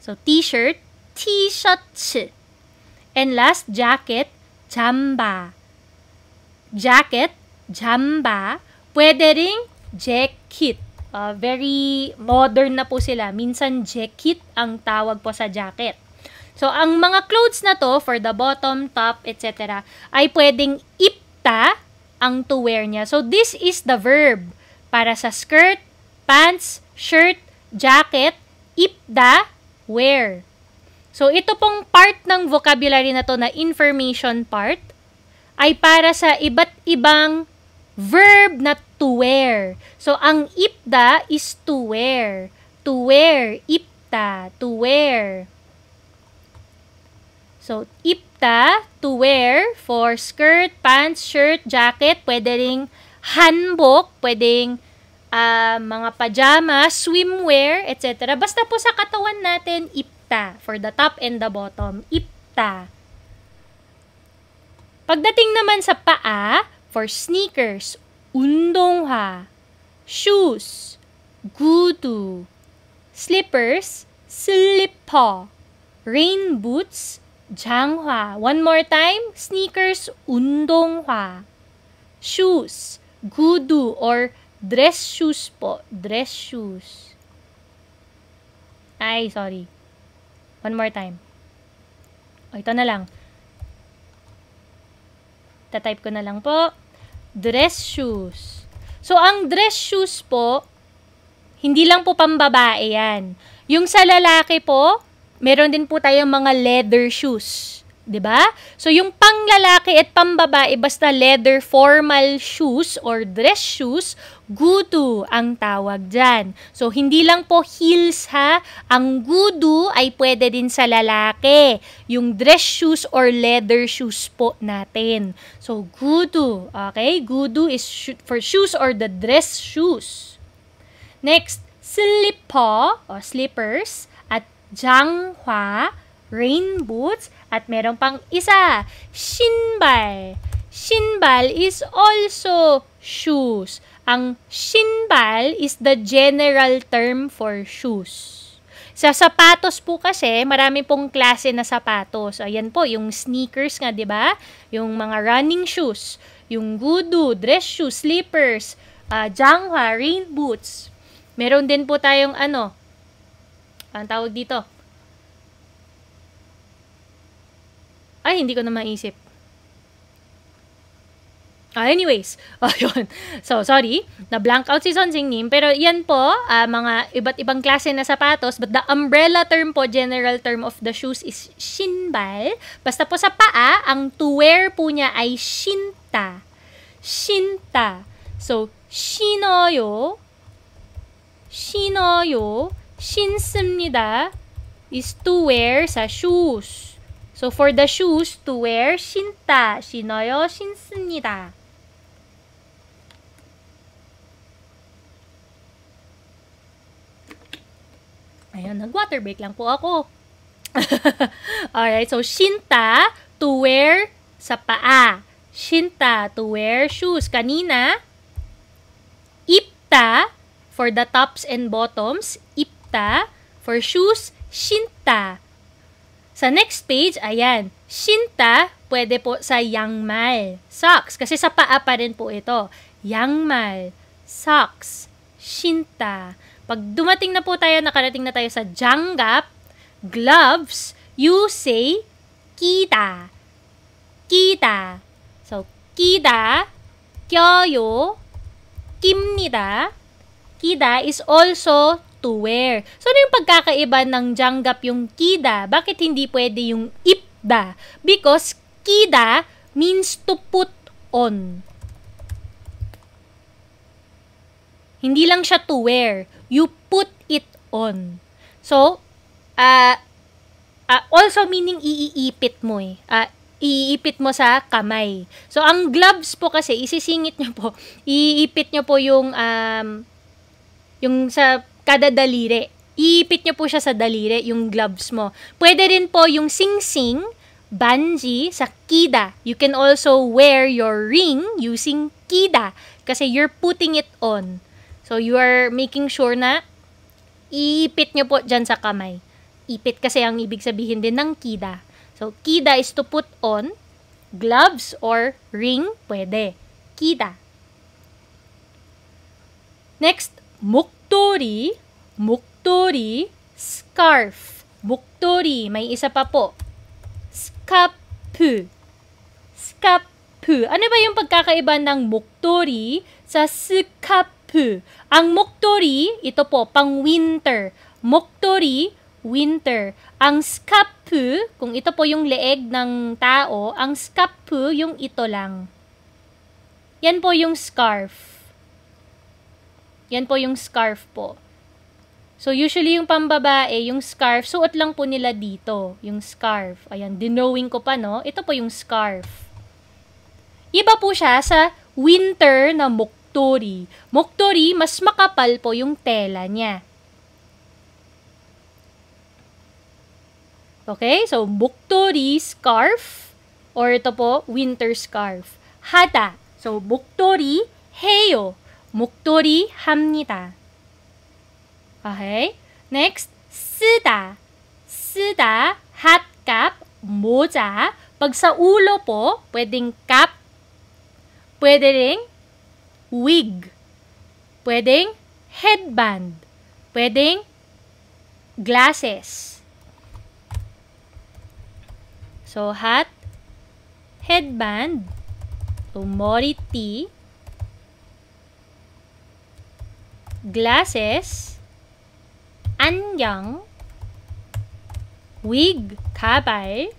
So, t-shirt, t-shirt. And last, jacket, jamba. Jacket, jamba. Pwede ring jacket. Very modern na po sila. Minsan, jacket ang tawag po sa jacket. So, ang mga clothes na to, for the bottom, top, etc., ay pwedeng ipta ang to wear niya. So, this is the verb. Para sa skirt, pants, shirt, jacket, ipda, wear. So, ito pong part ng vocabulary na to na information part ay para sa iba't ibang verb na to wear. So, ang ipda is to wear. To wear, ipta, to wear. So, ipta, to wear, for skirt, pants, shirt, jacket, pwede ring hanbok, pwedeng mga pajama, swimwear, etc. Basta po sa katawan natin, ipta. For the top and the bottom, ipta. Pagdating naman sa paa, for sneakers, undongha. Shoes, gudu. Slippers, slipper. Rain boots, janghwa. One more time, sneakers, undongha. Shoes, gudu or dress shoes po. Dress shoes. Ay, sorry. One more time. O, ito na lang. Tatype ko na lang po. Dress shoes. So, ang dress shoes po, hindi lang po pambabae yan. Yung sa lalaki po, meron din po tayong mga leather shoes. 'Di ba? So, yung panglalaki at pambabae, basta leather formal shoes or dress shoes, gudu ang tawag dyan. So, hindi lang po heels ha. Ang gudu ay pwede din sa lalaki. Yung dress shoes or leather shoes po natin. So, gudu. Okay? Gudu is for shoes or the dress shoes. Next, slipper o slippers at janghwa, rain boots, at meron pang isa, shinbal. Shinbal is also shoes. Ang shinbal is the general term for shoes. Sa sapatos po kasi, marami pong klase na sapatos. Ayan po, yung sneakers nga, di ba? Yung mga running shoes, yung gudu, dress shoes, slippers, janghwa, rain boots. Meron din po tayong ang tawag dito? Ay, hindi ko na maisip. Anyways, ayun. So, sorry, na-blank out si Son Singnim, pero yan po, mga iba't ibang klase na sapatos, but the umbrella term po, general term of the shoes is shinbal. Basta po sa paa, ang to wear po niya ay shinta. Shinta. So, 신어요, 신습니다 is to wear sa shoes. So, for the shoes, to wear, 신다. 신어요, 신습니다. Ayun, nag-water break lang po ako. Alright, so, 신다, to wear sa paa. Shinta, to wear shoes. Kanina, ipta, for the tops and bottoms. Ipta, for shoes, shinta. Sa next page, ayan, shinta, pwede po sa yangmal, socks. Kasi sa paa pa rin po ito. Yangmal, socks, shinta. Pag dumating na po tayo, nakarating na tayo sa janggap, gloves, you say, kita. Kita. So, kita, 껴요, 낍니다. Kida is also to wear. So, ano yung pagkakaiba ng janggap yung kida? Bakit hindi pwede yung ipda? Because kida means to put on. Hindi lang siya to wear. You put it on. So, also meaning iipit mo eh. Iipit mo sa kamay. So, ang gloves po kasi, isisingit nyo po, iipit nyo po yung sa kada daliri. Iipit nyo po siya sa daliri, yung gloves mo. Pwede rin po yung sing-sing, banji, sa kida. You can also wear your ring using kida. Kasi you're putting it on. So, you are making sure na iipit nyo po dyan sa kamay. Ipit kasi ang ibig sabihin din ng kida. So, kida is to put on. Gloves or ring, pwede. Kida. Next, muktori. Muktori, scarf. Muktori, may isa pa po. Skapu. Skapu. Ano ba yung pagkakaiba ng muktori sa skapu? Ang muktori, ito po, pang winter. Muktori, winter. Ang skapu, kung ito po yung leeg ng tao, ang skapu, yung ito lang. Yan po yung scarf. Yan po yung scarf po. So, usually yung pambabae, yung scarf, suot lang po nila dito. Yung scarf. Ayan, dinowing ko pa, no? Ito po yung scarf. Iba po siya sa winter na muktori. Muktori, mas makapal po yung tela niya. Okay? So, muktori scarf or ito po, winter scarf. Hada. So, muktori heyo. Muktori 합니다. Okay? Next, 쓰다. 쓰다, hat cap, moja. Pag sa ulo po, pwedeng cap, pwede ring wig, pwedeng headband, pwedeng glasses. So, hat, headband, so moriti, glasses, 안경, wig, kabal.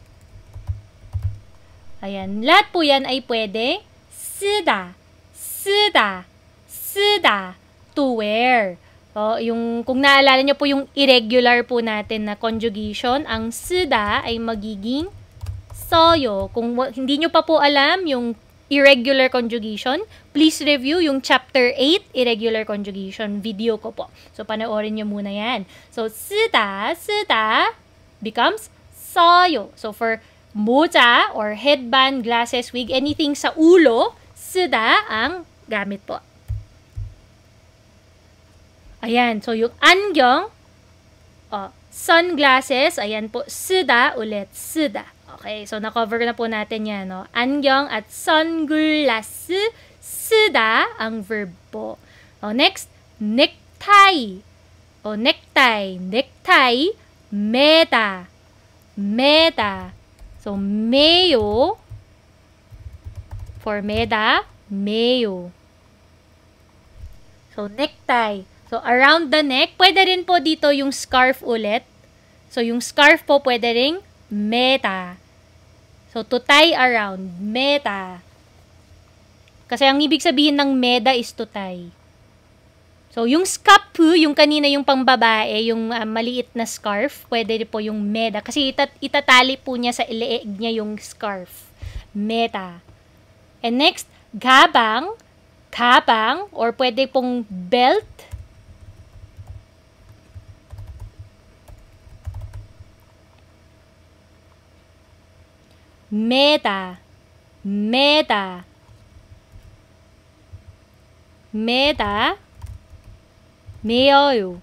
Ayan, lahat po yan ay pwede 쓰다, 쓰다, 쓰다, to wear. So, kung naalala nyo po yung irregular po natin na conjugation, ang 쓰다 ay magiging 써요. Kung hindi nyo pa po alam yung irregular conjugation, please review yung chapter 8, irregular conjugation video ko po. So, panoorin nyo muna yan. So, 쓰다, 쓰다 becomes 써요. So, for moja or headband, glasses, wig, anything sa ulo, 쓰다 ang gamit po. Ayan. So, yung 안경, sunglasses, ayan po, 쓰다 ulit, 쓰다. Okay, so na-cover na po natin yan, no? 안경 at sunglass, 쓰다 ang verb po. Next, necktie. Necktie. Necktie, 매다. 매다. So, 매요. For 매다, 매요. So, necktie. So, around the neck, pwede rin po dito yung scarf ulit. So, yung scarf po pwede ring 매다. So, to tie around, 매다. Kasi ang ibig sabihin ng 매다 is to tie. So, yung skapu, yung kanina yung pangbabae, yung maliit na scarf, pwede po yung 매다. Kasi itatali po niya sa leeg niya yung scarf. 매다. And next, 가방. 가방, or pwede pong belt. 매다. 매다. 매다. 매어요.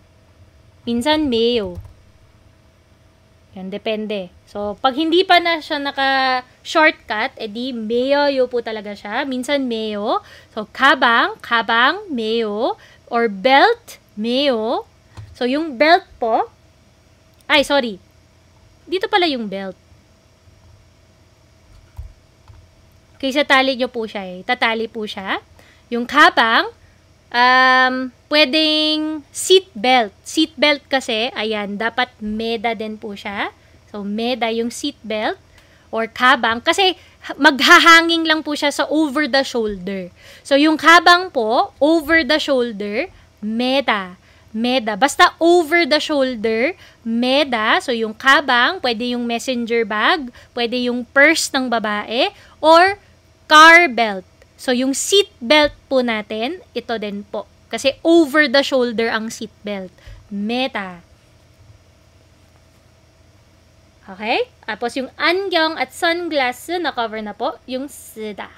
Minsan mayo. Yan, depende. So, pag hindi pa na siya naka-shortcut, edi mayo po talaga siya. Minsan mayo. So, kabang, mayo. Or belt, mayo. So, yung belt po, ay, sorry. Dito pala yung belt. Kaysa tali nyo po siya eh. Tatali po siya. Yung kabang, pwedeng seat belt. Seat belt kasi, ayan, dapat meda din po siya. So, meda yung seat belt or kabang. Kasi, maghahanging lang po siya sa over the shoulder. So, yung kabang po, over the shoulder, meda. Meda. Basta over the shoulder, meda. So, yung kabang, pwede yung messenger bag, pwede yung purse ng babae, or car belt. So, yung seat belt po natin, ito din po. Kasi over the shoulder ang seat belt. Meta. Okay? Tapos yung angyong at sunglasses, na-cover na po yung sida.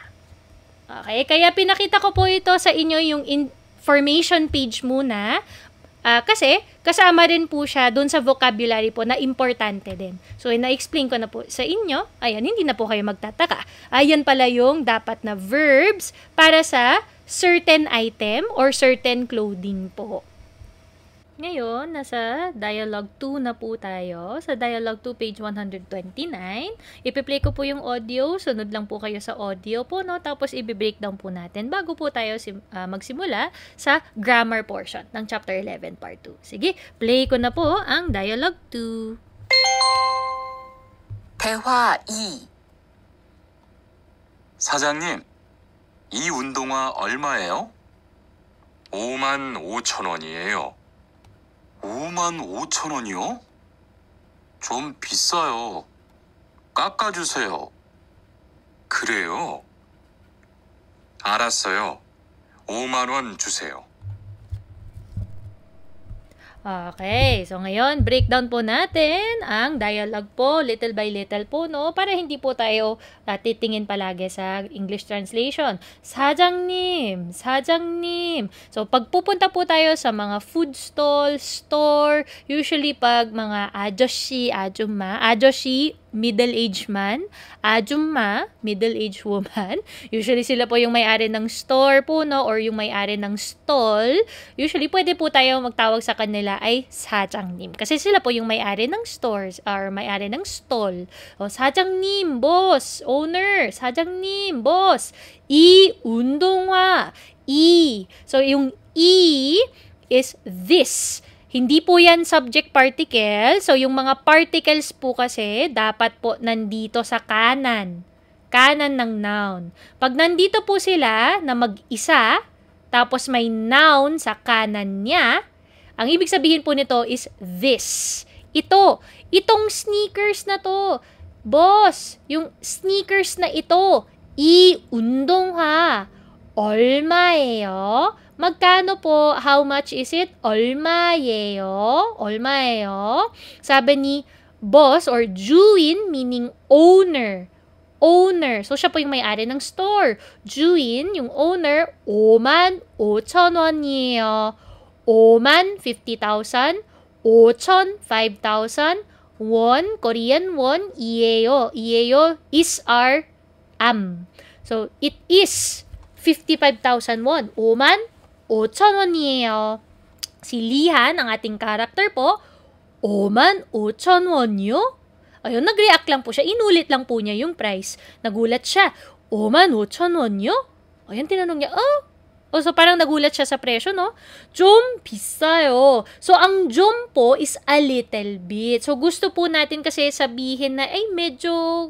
Okay? Kaya pinakita ko po ito sa inyo yung information page muna. Kasi, kasama rin po siya dun sa vocabulary po na importante din. So, na-explain ko na po sa inyo. Ayan, hindi na po kayo magtataka. Ayan pala yung dapat na verbs para sa certain item or certain clothing po. Ngayon, nasa Dialogue 2 na po tayo. Sa Dialogue 2, page 129. Ipi-play ko po yung audio. Sunod lang po kayo sa audio po, no? Tapos, i-breakdown po natin bago po tayo magsimula sa grammar portion ng chapter 11, part 2. Sige, play ko na po ang Dialogue 2. 대화 2. 사장님, 이 운동화 얼마예요? 55,000원이에요. 55,000원이요? 좀 비싸요. 깎아주세요. 그래요? 알았어요. 5만원 주세요. Okay, so ngayon, breakdown po natin ang dialogue po, little by little po, no? Para hindi po tayo titingin palagi sa English translation. 사장님, 사장님. So, pag pupunta po tayo sa mga food stall, store, usually pag mga ajoshi, ajumma, ajoshi, middle-aged man, ajumma, middle-aged woman. Usually sila po yung may-ari ng store po, no? Or yung may-ari ng stall. Usually, pwede po tayo magtawag sa kanila ay 사장님. Kasi sila po yung may-ari ng stores or may-ari ng stall. O, 사장님, boss, owner, 사장님, boss. 이 운동화, 이. So, yung 이 is this. Hindi po yan subject particle. So, yung mga particles po kasi, dapat po nandito sa kanan. Kanan ng noun. Pag nandito po sila na mag-isa, tapos may noun sa kanan niya, ang ibig sabihin po nito is this. Ito. Itong sneakers na to. Boss, yung sneakers na ito, 이 운동화 얼마예요? Magkano po? How much is it? 얼마예요? 얼마예요? 사비 ni boss or 주인 meaning owner. Owner. So, siya po yung may-ari ng store. 주인, yung owner, 55,000원이에요. 5만, 50,000. 5천, 5,000. won, Korean won, 이에요. 이에요 is our So, it is 55,000 won. 55,000원이에요. Si Lihan, ang ating character po, 55,000원이요? Ayun, nag-react lang po siya. Inulit lang po niya yung price. Nagulat siya. 55,000원이요? Ayun, tinanong niya, so parang nagulat siya sa presyo, no? 좀 비싸요. So, ang 좀 po is a little bit. So, gusto po natin kasi sabihin na, ay, medyo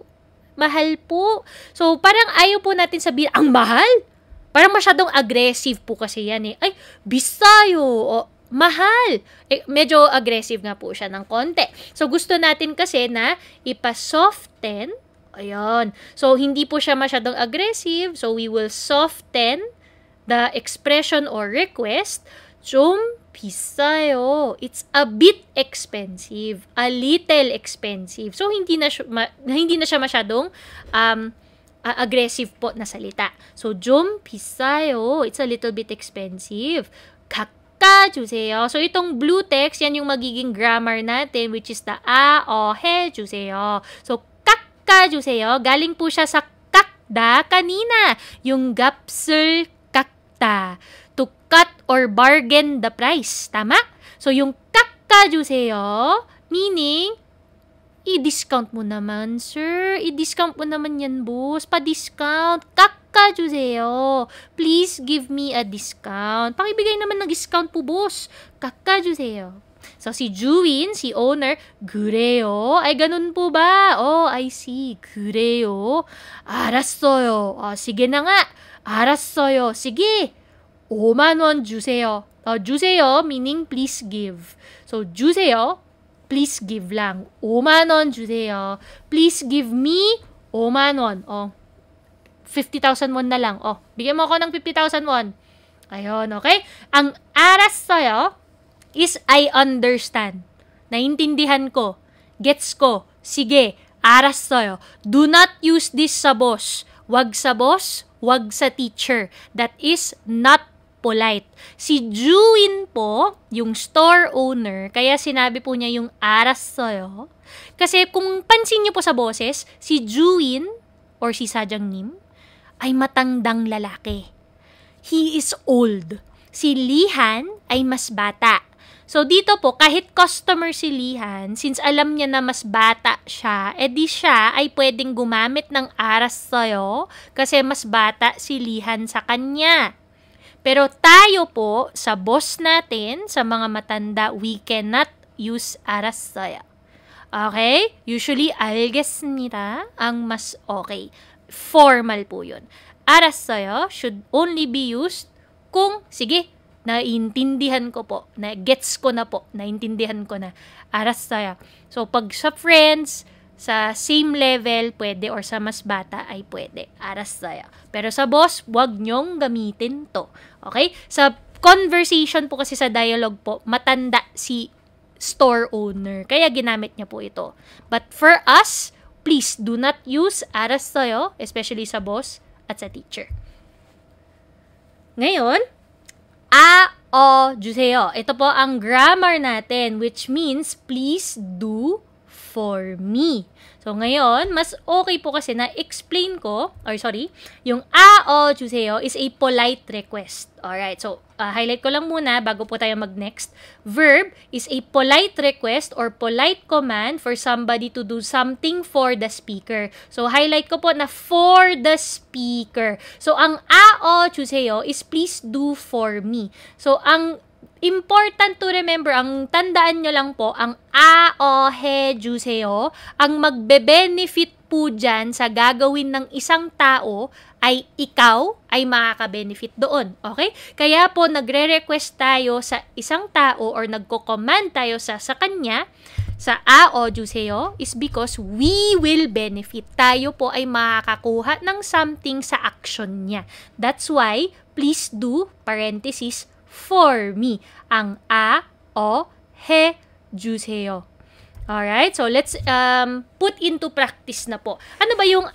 mahal po. So, parang ayaw po natin sabihin, ang mahal? Parang masyadong aggressive po kasi yan eh. Ay, bisayo. O, mahal. Eh, medyo aggressive nga po siya ng konti. So, gusto natin kasi na ipa-soften. Ayan. So, hindi po siya masyadong aggressive. So, we will soften the expression or request. 좀 비싸요. It's a bit expensive. A little expensive. So, hindi na siya masyadong aggressive po na salita. So, 좀 비싸요. It's a little bit expensive. 깎아주세요. So, itong blue text, yan yung magiging grammar natin, which is the 해주세요. So, 깎아주세요. Galing po siya sa 깎다 kanina. Yung 값을 깎다. To cut or bargain the price. Tama? So, yung 깎아주세요, meaning, i-discount mo naman, sir. I-discount mo naman yan, boss. Pa-discount. 깎아주세요. Please give me a discount. Pakibigay naman ng discount po, boss. 깎아주세요. So, si Juwin, si owner, 그래요. Ay, ganun po ba? Oh, I see. 그래요. 알았어요. Sige na nga. 알았어요. Sige. 5만 원 주세요. 주세요 meaning please give. So, 주세요. Please give lang. 5만 원 주세요. Please give me 5만 원. 50,000 won na lang. Bigyan mo ako ng 50,000 won. Ayun, okay? Ang 알았어요 is I understand. Naintindihan ko. Gets ko. Sige, 알았어요. Do not use this sa boss. Wag sa boss, wag sa teacher. That is not polite. Si Juwin po, yung store owner, kaya sinabi po niya yung 알았어요. Kasi kung pansin niyo po sa boses, si Juwin or si Sajangnim ay matandang lalaki. He is old. Si Lihan ay mas bata. So dito po, kahit customer si Lihan, since alam niya na mas bata siya, edi siya ay pwedeng gumamit ng 알았어요 kasi mas bata si Lihan sa kanya. Pero tayo po, sa boss natin, sa mga matanda, we cannot use 알았어요. Okay? Usually, 알겠습니다 ang mas okay. Formal po yun. 알았어요 should only be used kung, sige, naiintindihan ko po, na-gets ko na po, naintindihan ko na. 알았어요. So, pag sa friends, sa same level, pwede, or sa mas bata, ay pwede. 알았어요. Pero sa boss, wag nyong gamitin to. Okay? Sa conversation po kasi sa dialogue po, matanda si store owner. Kaya ginamit niya po ito. But for us, please do not use 알았어요, especially sa boss at sa teacher. Ngayon, 주세요. Ito po ang grammar natin, which means please do for me. So, ngayon, mas okay po kasi na explain ko, yung 주세요 is a polite request. Alright, so, highlight ko lang muna bago po tayo mag-next. Verb is a polite request or polite command for somebody to do something for the speaker. So, highlight ko po na for the speaker. So, ang 주세요 is please do for me. So, ang important to remember, ang tandaan nyo lang po, ang 해주세요, ang magbe-benefit po dyan sa gagawin ng isang tao ay ikaw ay makaka-benefit doon. Okay? Kaya po nagre-request tayo sa isang tao or nagko-command tayo sa kanya, sa 주세요 is because we will benefit. Tayo po ay makakakuha ng something sa action niya. That's why, please do, parenthesis, for me. Ang 해주세요. Alright, so let's put into practice na po. Ano ba yung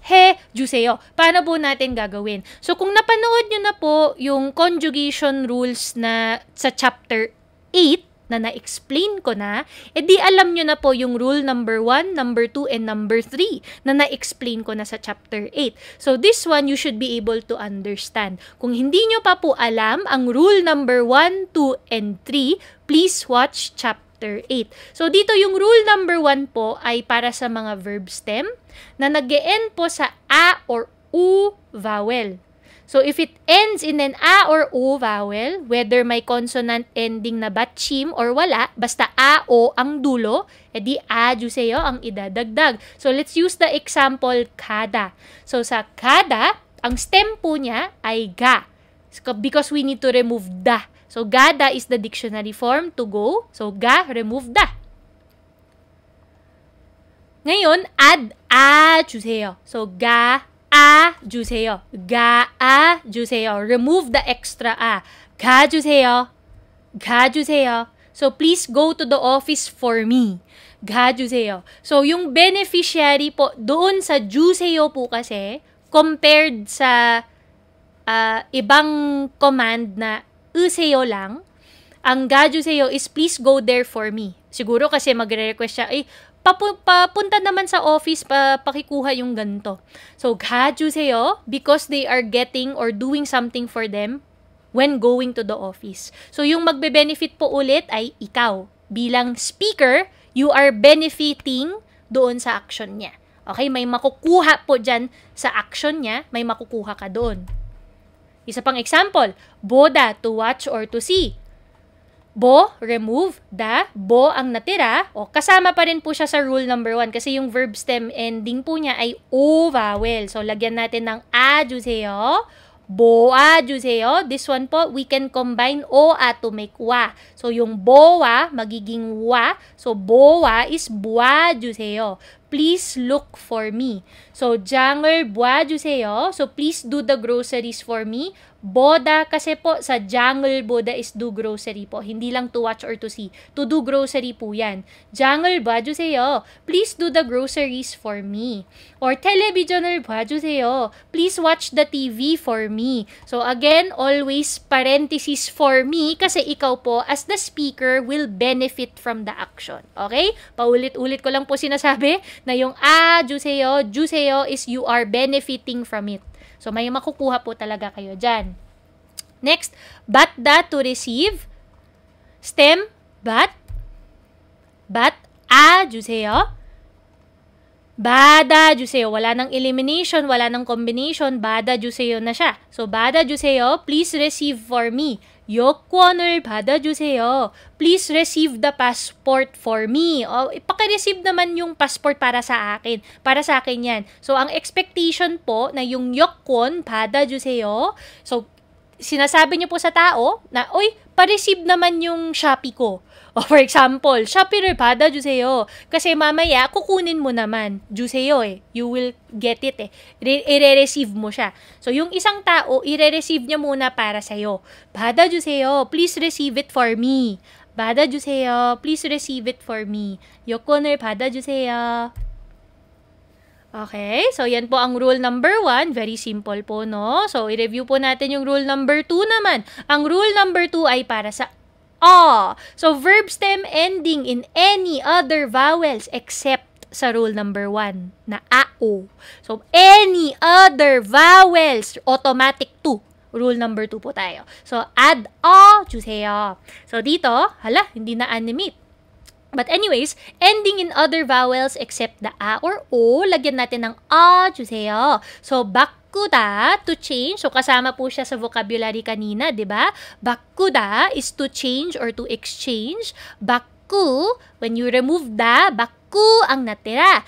해주세요? Paano po natin gagawin? So kung napanood nyo na po yung conjugation rules na sa chapter 8, na na-explain ko na, edi alam nyo na po yung rule number 1, number 2, and number 3 na na-explain ko na sa chapter 8. So, this one, you should be able to understand. Kung hindi nyo pa po alam ang rule number 1, 2, and 3, please watch chapter 8. So, dito yung rule number 1 po ay para sa mga verb stem na nag-e-end po sa a or u vowel. So, if it ends in an a or o vowel, whether may consonant ending na batchim or wala, basta a, o ang dulo, edi 주세요 ang idadagdag. So, let's use the example kada. So, sa kada, ang stem po niya ay ga. Because we need to remove da. So, gada is the dictionary form to go. So, ga, remove da. Ngayon, add 주세요. So, 주세요. 주세요. Remove the extra a. 가주세요. So, please go to the office for me. 가주세요. So, yung beneficiary po, doon sa 주세요 po kasi, compared sa ibang command na 으세요 lang, ang 가주세요 is please go there for me. Siguro kasi magre-request siya, papunta naman sa office, pakikuha yung ganito. So, 가주세요, because they are getting or doing something for them when going to the office. So, yung magbe-benefit po ulit ay ikaw. Bilang speaker, you are benefiting doon sa action niya. Okay? May makukuha po dyan sa action niya, may makukuha ka doon. Isa pang example, boda, to watch or to see. Bo, remove, bo ang natira, kasama pa rin po siya sa rule number 1 kasi yung verb stem ending po niya ay o vowel. So, lagyan natin ng 주세요. 보아주세요. This one po, we can combine oa to make wa. So, yung boa, magiging wa. So, boa is 보아주세요. Please look for me. So, 장을 보아주세요. So, please do the groceries for me. Boda kasi po sa 장을 boda is do grocery po. Hindi lang to watch or to see. To do grocery po yan. 장을 봐주세요. Please do the groceries for me. Or 텔레비전을 봐주세요. Please watch the TV for me. So again, always parenthesis for me kasi ikaw po as the speaker will benefit from the action. Okay? Paulit-ulit ko lang po sinasabi na yung 주세요, 주세요 is you are benefiting from it. So, may makukuha po talaga kayo dyan. Next, batda to receive. Stem, bat. 주세요. 받아주세요. Wala nang elimination, wala nang combination. 받아주세요 na siya. So, 받아주세요. Please receive for me. 여권을 받아주세요. Please receive the passport for me. Paki-receive naman yung passport para sa akin. Para sa akin yan. So, ang expectation po na yung 여권 받아주세요. So, sinasabi niyo po sa tao na, pa-receive naman yung Shopee ko. O for example, Shopee를 받아주세요. Kasi mamaya, kukunin mo naman. 주세요 You will get it I-receive mo siya. So, yung isang tao, i-receive niya muna para sa'yo. 받아주세요. Please receive it for me. 받아주세요. Please receive it for me. 여권을 받아주세요. Okay, so yan po ang rule number 1. Very simple po, no? So, i-review po natin yung rule number 2 naman. Ang rule number 2 ay para sa So, verb stem ending in any other vowels except sa rule number 1 na AO. So, any other vowels, automatic 2. Rule number 2 po tayo. So, add 주세요. So, dito, hindi na animate. But anyways, ending in other vowels except the A or O, lagyan natin ng 주세요. So, bakuda, to change. So, kasama po siya sa vocabulary kanina, di ba? Bakuda is to change or to exchange. Baku, when you remove the, baku ang natira.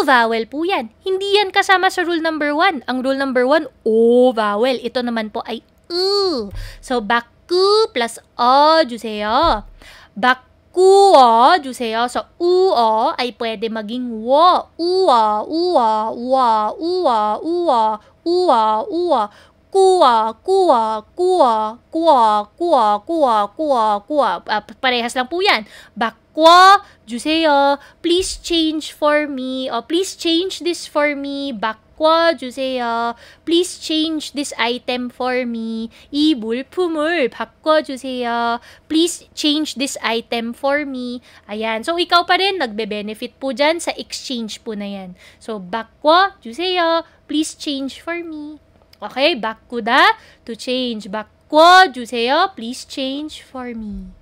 Vowel po yan. Hindi yan kasama sa rule number 1. Ang rule number 1, O vowel. Ito naman po ay So, baku plus 주세요. 주세요. So, ay pwede maging wo. Uwa. Parehas lang po yan. 주세요. Please change for me. Please change this for me. 주세요. Please change this item for me. 이 물품을 바꿔주세요. Please change this item for me. Ayan. So, ikaw pa rin nagbe-benefit po dyan sa exchange po na yan. So, 바꿔주세요. Please change for me. Okay? 바꾸다, to change. 바꿔주세요. Please change for me.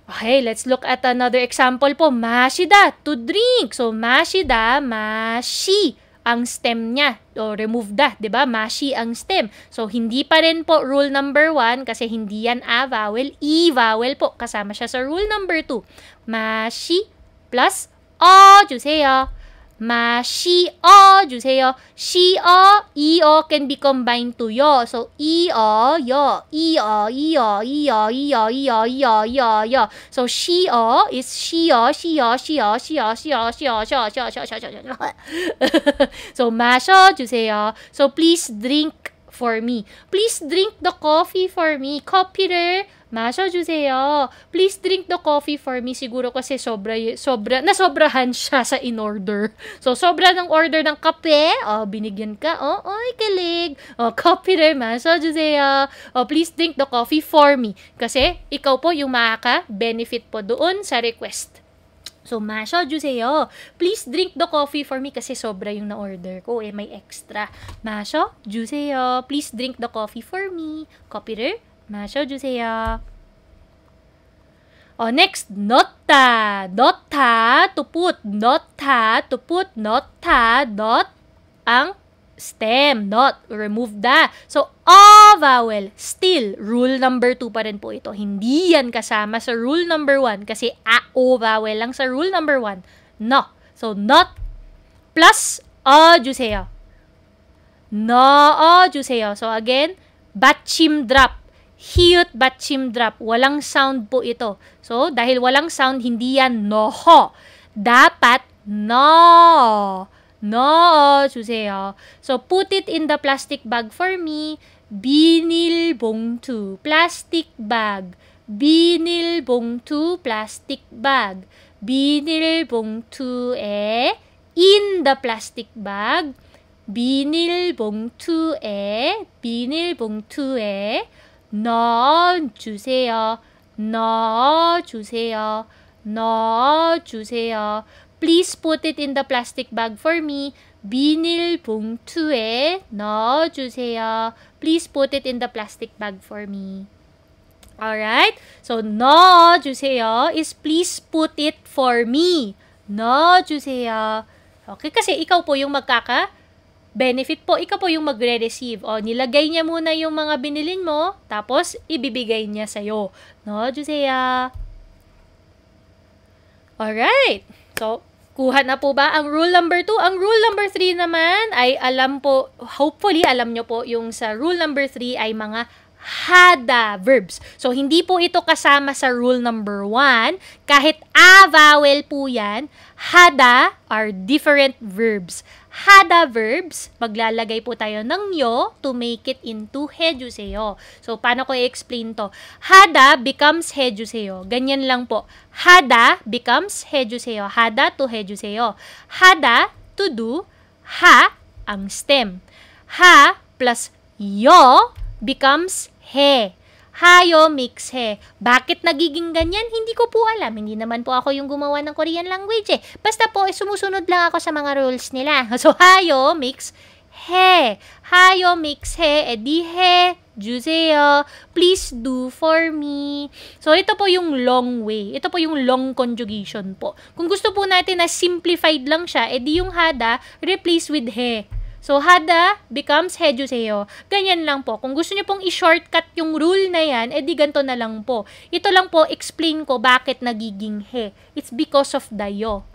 Okay, let's look at another example po. 마시다, to drink. So, 마시다, 마시 ang stem niya. O, remove da, di ba? 마시 ang stem. So, hindi pa rin po rule number 1 kasi hindi yan A vowel. E vowel po. Kasama siya sa rule number 2. 마시 plus 주세요. 마시 주세요. 시어, 이어 can be combined to 여. So, 이어, 여, 이어. So, 시어 is 시어. So, 마셔주세요. So, please drink for me. Please drink the coffee for me. 커피를 마셔주세요. Please drink the coffee for me. Siguro kasi nasobrahan siya sa in-order. So, sobra ng order ng kape. Binigyan ka. Oy, kilig. 커피를 마셔주세요. Please drink the coffee for me. Kasi, ikaw po yung makaka-benefit po doon sa request. So, 마셔주세요. Please drink the coffee for me kasi sobra yung na-order ko. May extra. 마셔주세요. Please drink the coffee for me. 커피를 마셔주세요. Next, 넣다. 넣다, to put. 넣다, to put. 넣다, dot, ang stem. Not, remove the. So, vowel. Still, rule number 2 pa rin po ito. Hindi yan kasama sa rule number 1 kasi o vowel lang sa rule number 1. No. So, not plus 주세요. 넣어주세요. So, again, 받침 drop. Hiyut 받침 drop. Walang sound po ito. So, dahil walang sound, hindi yan noho. Dapat no. 넣어주세요. So, put it in the plastic bag for me. 비닐봉투. Plastic bag. 비닐봉투. Plastic bag. 비닐봉투에 in the plastic bag. 비닐봉투에 넣어주세요. 넣어주세요. 넣어주세요. Please put it in the plastic bag for me. 비닐봉투에 넣어주세요. Please put it in the plastic bag for me. Alright? So, 넣어주세요 is please put it for me. 넣어주세요. Okay? Kasi ikaw po yung benefit po, ikaw po yung magre-receive. Nilagay niya muna yung mga binilin mo, tapos ibibigay niya sa'yo. 넣어주세요. Alright. So, kuha na po ba ang rule number 2? Ang rule number 3 naman ay hopefully alam nyo po yung sa rule number 3 ay mga hada verbs. So, hindi po ito kasama sa rule number 1. Kahit a vowel po yan, hada are different verbs. Hada verbs, maglalagay po tayo ng yo to make it into 해주세요. So, paano ko i-explain to? Hada becomes 해주세요. Ganyan lang po. Hada becomes 해주세요. Hada to 해주세요. Hada, to do. Ha, ang stem. Ha plus yo becomes he. Hayo mix he. Bakit nagiging ganyan? Hindi ko po alam. Hindi naman po ako yung gumawa ng Korean language eh. Basta po, sumusunod lang ako sa mga rules nila. So, hayo mix he. Hayo mix he. Edi he. 주세요. Please do for me. So, ito po yung long way. Ito po yung long conjugation po. Kung gusto po natin na simplified lang siya, edi yung hada, replace with he. So, hada becomes 해주세요. Ganyan lang po. Kung gusto niyo pong i-shortcut yung rule na yan, edi ganito na lang po. Ito lang po, explain ko bakit nagiging he. It's because of the yo.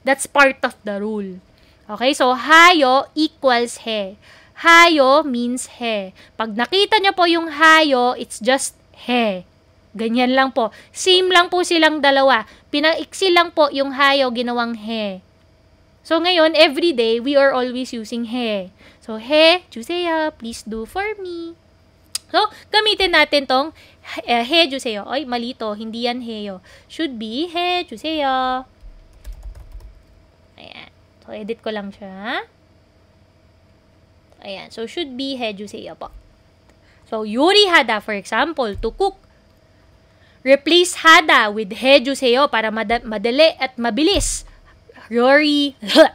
That's part of the rule. Okay, so hayo equals he. Hayo means he. Pag nakita niyo po yung hayo, it's just he. Ganyan lang po. Same lang po silang dalawa. Pinaiksi lang po yung hayo, ginawang he. So, ngayon, every day, we are always using he. So, he, 주세요, please do for me. So, gamitin natin tong he, 주세요. Ay, mali to. Hindi yan heyo. Should be he, 주세요. Ayan. So, edit ko lang siya. Ayan. So, should be he, 주세요 po. So, 요리하다, for example, to cook. Replace hada with he, 주세요 para madali at mabilis.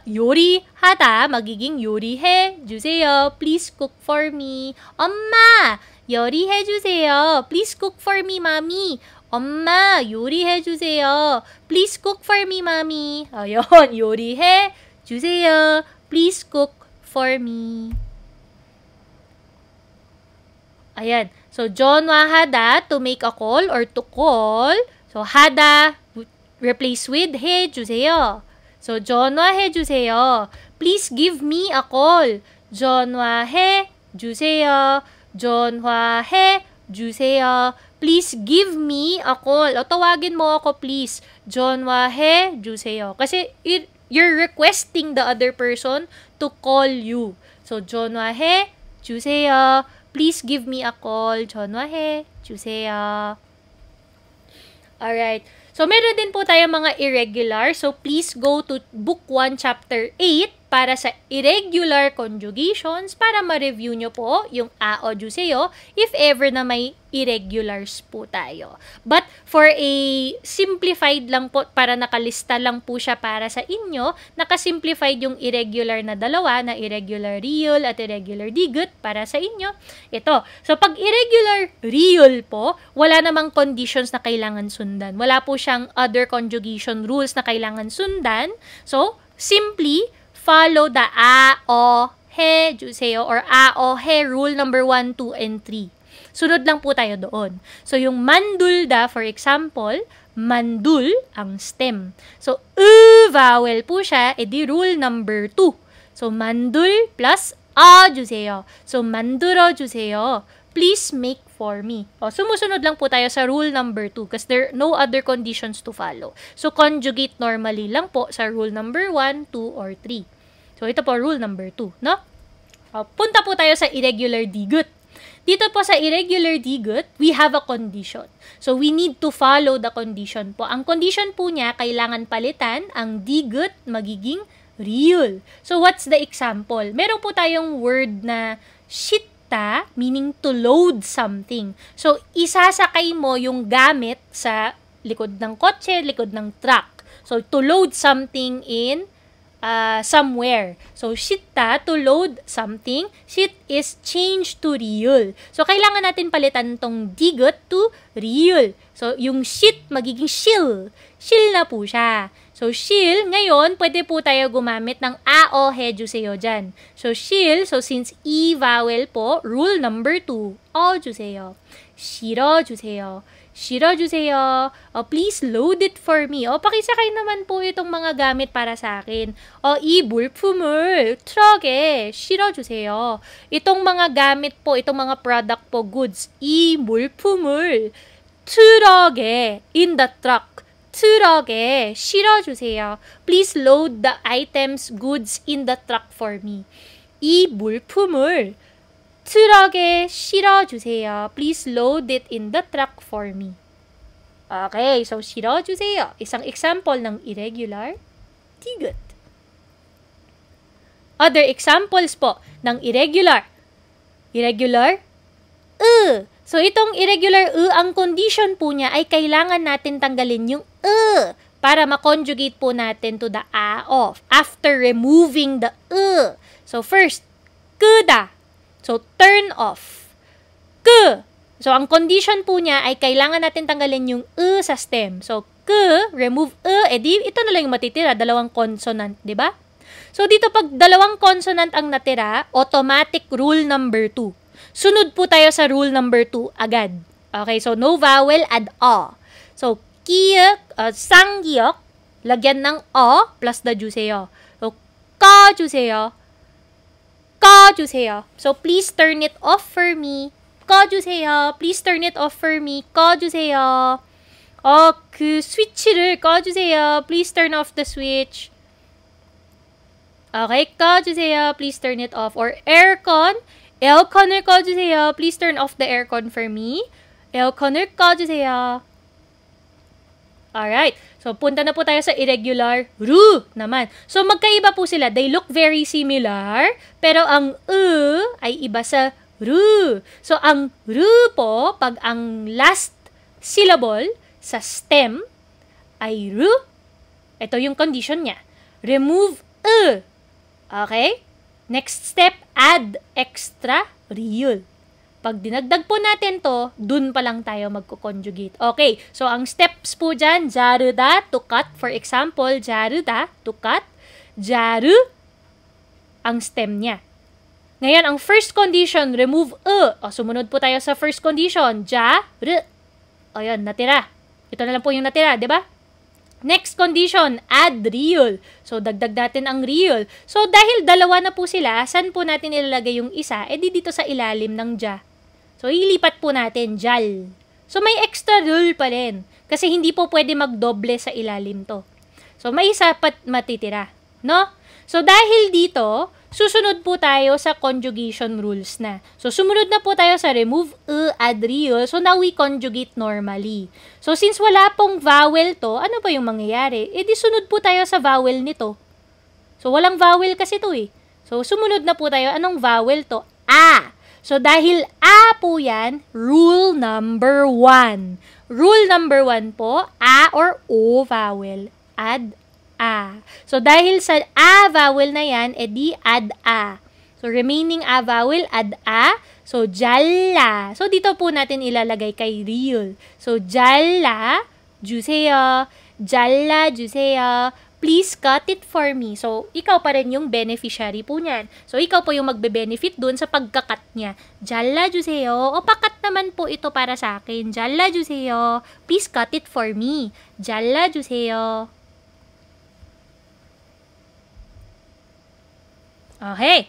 요리하다 magiging 요리해 주세요. Please cook for me. 엄마, 요리해 주세요. Please cook for me, mommy. 엄마, 요리해 주세요. Please cook for me, mommy. Ayun, 요리해 주세요. Please cook for me. Ayan. So, 전화하다 to make a call or to call. So, 하다 replace with 해 주세요. So, 전화해 주세요. Please give me a call. 전화해 주세요. 전화해 주세요. Please give me a call. O, tawagin mo ako, please. 전화해 주세요. Kasi, you're requesting the other person to call you. So, 전화해 주세요. please give me a call. 전화해 주세요. Alright. So, meron din po tayo mga irregular. So, please go to Book 1, Chapter 8 para sa irregular conjugations para ma-review nyo po yung a o juseyo if ever na may irregulars po tayo. But for a simplified lang po, para nakalista lang po siya para sa inyo, nakasimplified yung irregular na dalawa, na irregular real at irregular digut para sa inyo. Ito. So, pag irregular real po, wala namang conditions na kailangan sundan. Wala po siyang other conjugation rules na kailangan sundan. So, simply follow the a, o, he, juseyo, or a, o, he rule number 1, 2, and 3. Sunod lang po tayo doon. So, yung mandulda, for example, mandul ang stem. So, vowel po siya, edi rule number 2. So, mandul plus a juseyo. So, manduro juseyo. Please make for me. O, sumusunod lang po tayo sa rule number 2 because there are no other conditions to follow. So, conjugate normally lang po sa rule number 1, 2, or 3. So, ito po rule number 2, no? O, punta po tayo sa irregular digut. Dito po sa irregular digut, we have a condition. So, we need to follow the condition po. Ang condition po niya, kailangan palitan ang digut magiging real. So, what's the example? Meron po tayong word na shitta, meaning to load something. So, isasakay mo yung gamit sa likod ng kotse, likod ng truck. So, to load something in somewhere. So, shitta, to load something. Shit is changed to real. So, kailangan natin palitan tong digut to real. So, yung shit magiging shill. Shill na po siya. So, shill, ngayon, pwede po tayo gumamit ng a, o, he, juseyo dyan. So, shill, so since e vowel po, rule number 2, o, juseyo. Shiro, juseyo. Shiro juseyo. O, please load it for me. O, pakisakay naman po itong mga gamit para sa akin. O, 이 물품을 트럭에 실어주세요. Itong mga gamit po, itong mga product po, goods. 이 물품을 트럭에, in the truck, 트럭에 실어주세요. Please load the items, goods in the truck for me. 이 물품을 트럭에 실어주세요. Please load it in the truck for me. Okay, so 실어주세요. Isang example ng irregular digut. Other examples po ng irregular. Irregular So, itong irregular ang condition po niya ay kailangan natin tanggalin yung para ma-conjugate po natin to the a of after removing the So, first, 끄다. So, turn off. So, ang condition po niya ay kailangan natin tanggalin yung sa stem. So, remove edi ito na lang yung matitira, dalawang consonant, di ba? So, dito pag dalawang consonant ang natira, automatic rule number 2. Sunod po tayo sa rule number 2 agad. Okay, so no vowel, add a. So, 쌍기역, lagyan ng a plus the 주세요. So, 꺼주세요. 꺼주세요. So, please turn it off for me. 꺼주세요. Please turn it off for me. 꺼주세요. 그 스위치를 꺼주세요. Please turn off the switch. Okay, 꺼주세요. Please turn it off. Or aircon. 에어컨을 꺼주세요. Please turn off the aircon for me. 에어컨을 꺼주세요. Alright. So, punta na po tayo sa irregular ru naman. So, magkaiba po sila. They look very similar, pero ang ay iba sa ru. So, ang ru po, pag ang last syllable sa stem ay ru, ito yung condition niya. Remove Okay? Next step, add extra real. Pag dinagdag po natin to, dun pa lang tayo magko-conjugate. Okay, so ang steps po dyan, jaruda, to cut. For example, jaruda, to cut. Jaru, ang stem niya. Ngayon, ang first condition, remove sumunod po tayo sa first condition, jaru. O yun, natira. Ito na lang po yung natira, di ba? Next condition, add real. So, dagdag natin ang real. So, dahil dalawa na po sila, saan po natin ilalagay yung isa? Eh, di dito sa ilalim ng ja. So, ilipat po natin, jal. So, may extra rule pa rin. Kasi hindi po pwede magdoble sa ilalim to. So, may isa pat matitira. No? So, dahil dito, susunod po tayo sa conjugation rules na. So, sumunod na po tayo sa remove add real. So, now we conjugate normally. So, since wala pong vowel to, ano pa yung mangyayari? E di sunod po tayo sa vowel nito. So, walang vowel kasi to eh. So, sumunod na po tayo. Anong vowel to? A. So, dahil A po yan, rule number 1. Rule number 1 po, A or O vowel, add A. So, dahil sa A vowel na yan, edi add A. So, remaining A vowel, add A. So, jalla. So, dito po natin ilalagay kay real. So, jalla, juseyo. Jalla, juseyo. Please cut it for me. So, ikaw pa rin yung beneficiary po niyan. So, ikaw po yung magbe-benefit dun sa pagkakat niya. Jalla juseyo. O, pakat naman po ito para sa akin. Jalla juseyo. Please cut it for me. Jalla juseyo. Okay.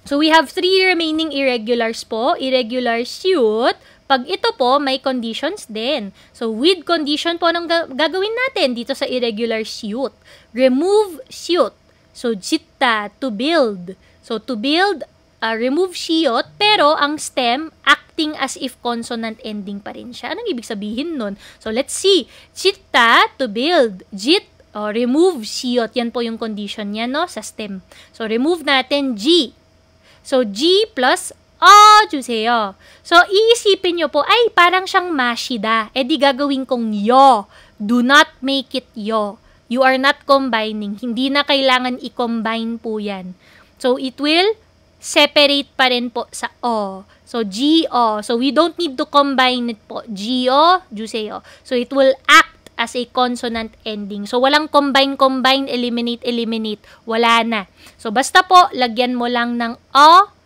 So, we have 3 remaining irregulars po. Irregular suit. Pag ito po, may conditions din. So, with condition po, anong gagawin natin dito sa irregular suit? Remove suit. So, jitta, to build. So, to build, remove siot, pero ang stem, acting as if consonant ending pa rin siya. Anong ibig sabihin nun? So, let's see. Jitta, to build. Jit, remove siot. Yan po yung condition niya, no? Sa stem. So, remove natin G. So, G plus juseyo. So, iisipin nyo po, ay, parang siyang mashida. E di gagawin kong yo. Do not make it yo. You are not combining. Hindi na kailangan i-combine po yan. So, it will separate pa rin po sa o. So, G-o. So, we don't need to combine it po. G-o, juseyo. So, it will act as a consonant ending. So, walang combine, eliminate, wala na. So, basta po, lagyan mo lang ng o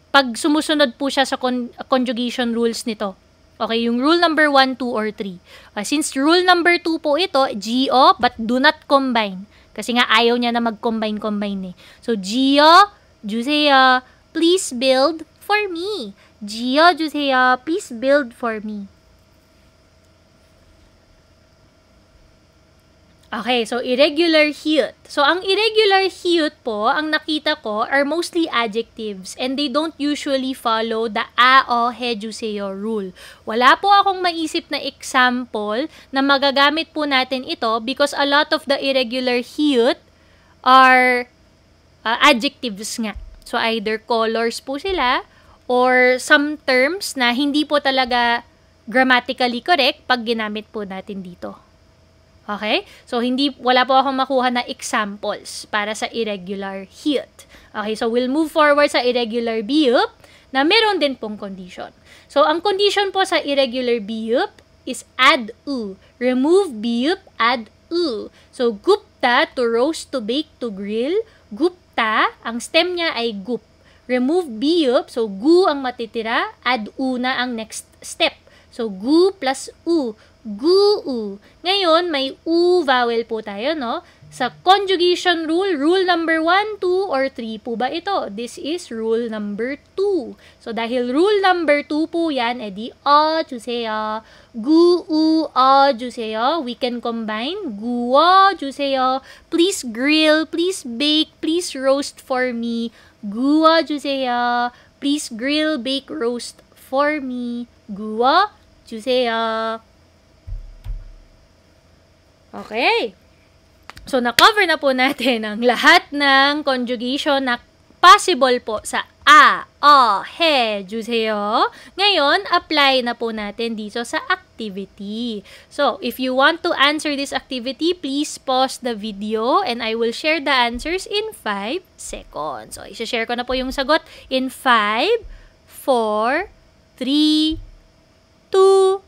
pag sumusunod po siya sa conjugation rules nito. Okay, yung rule number 1, 2, or 3. Since rule number 2 po ito, G-o, but do not combine. Kasi nga, ayaw niya na mag-combine eh. So, G-o, juseyo, please build for me. G-o, juseyo, please build for me. Okay, so irregular hyut. So, ang irregular hyut po, ang nakita ko, are mostly adjectives and they don't usually follow the a, o, he, juseyo rule. Wala po akong maisip na example na magagamit po natin ito because a lot of the irregular hyut are adjectives nga. So, either colors po sila or some terms na hindi po talaga grammatically correct pag ginamit po natin dito. Okay? So, wala po akong makuha na examples para sa irregular hyut. Okay, so we'll move forward sa irregular biyup na meron din pong condition. So, ang condition po sa irregular biyup is add u. Remove biyup, add u. So, gupta, to roast, to bake, to grill. Gupta, ang stem niya ay gup. Remove biyup, so gu ang matitira, add u na ang next step. So, gu plus u. Gu-u. Ngayon, may u vowel po tayo, no? Sa conjugation rule, rule number 1, 2, or 3 po ba ito? This is rule number 2. So, dahil rule number 2 po yan, edi o juseyo. Gu-u, o juseyo. We can combine. Gu-o juseyo. Please grill, please bake, please roast for me. Gu-o juseyo. Please grill, bake, roast for me. Gu-o juseyo. Okay. So, na-cover na po natin ang lahat ng conjugation na possible po sa a, o, he, juseyo. Ngayon, apply na po natin dito sa activity. So, if you want to answer this activity, please pause the video and I will share the answers in 5 seconds. So, isa-share ko na po yung sagot in 5, 4, 3, 2,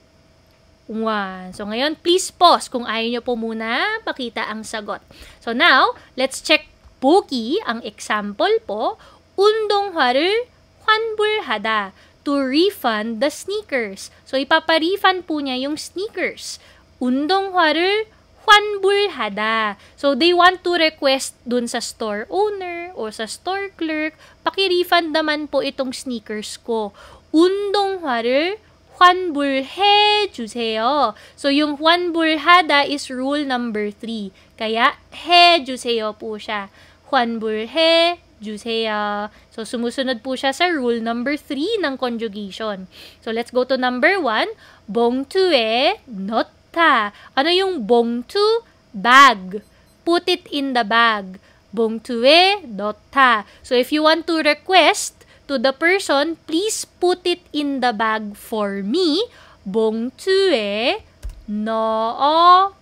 1. So, ngayon, please pause kung ayaw nyo po muna pakita ang sagot. So, now, let's check 보기. Ang example po, 운동화를 환불하다. To refund the sneakers. So, ipapa-refund po niya yung sneakers. 운동화를 환불하다. So, they want to request dun sa store owner o sa store clerk, paki-refund naman po itong sneakers ko. 운동화를 환불해 주세요. So, yung 환불하다 is rule number 3. Kaya, 해 주세요 po siya. 환불해 주세요. So, sumusunod po siya sa rule number 3 ng conjugation. So, let's go to number 1. 봉투에 넣다. Ano yung 봉투? Bag. Put it in the bag. 봉투에 넣다. So, if you want to request to the person, please put it in the bag for me. 봉투에 넣어주세요.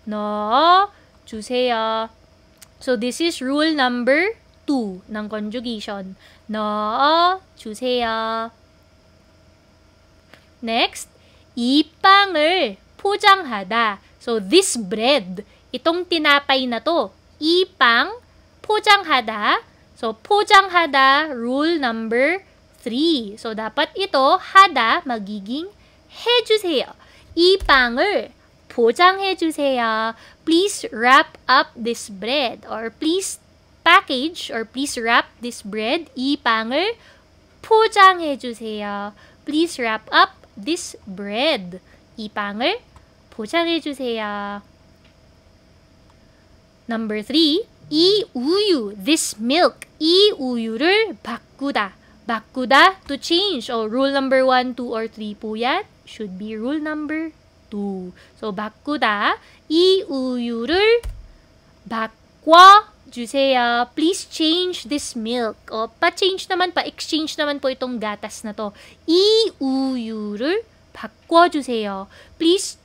넣어주세요. So, this is rule number 2 ng conjugation. 넣어주세요. Next, 이 빵을 포장하다. So, this bread, itong tinapay na to, 이 빵, 포장하다. So, 포장하다, rule number 3. So, dapat ito, 하다, magiging 해주세요. 이 빵을 포장해주세요. Please wrap up this bread. Or please package or please wrap this bread. 이 빵을 포장해주세요. Please wrap up this bread. 이 빵을 포장해주세요. Number 3. 이 우유, this milk. 이 우유를 바꾸다. 바꾸다, to change. O, rule number 1, 2, or 3 po yan. Should be rule number 2. So, 바꾸다. 이 우유를 바꿔주세요. Please change this milk. O, pa-change naman, pa-exchange naman po itong gatas na to. 이 우유를 바꿔주세요. Please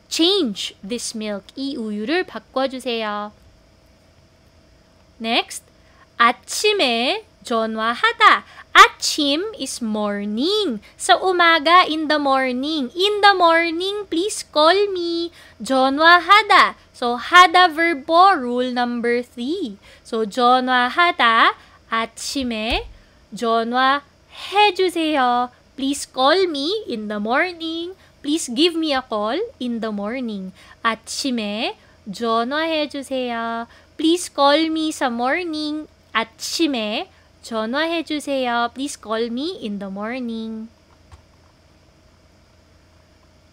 change this milk. 이 우유를 바꿔주세요. Next, 아침에 전화하다. 아침 is morning. Sa umaga, in the morning. In the morning, please call me. 전화하다. So, 하다 verb po, rule number 3. So, 전화하다, 아침에 전화해주세요. Please call me in the morning. Please give me a call in the morning. 아침에 전화해주세요. Please call me sa morning. 아침에 전화해주세요. Please call me in the morning.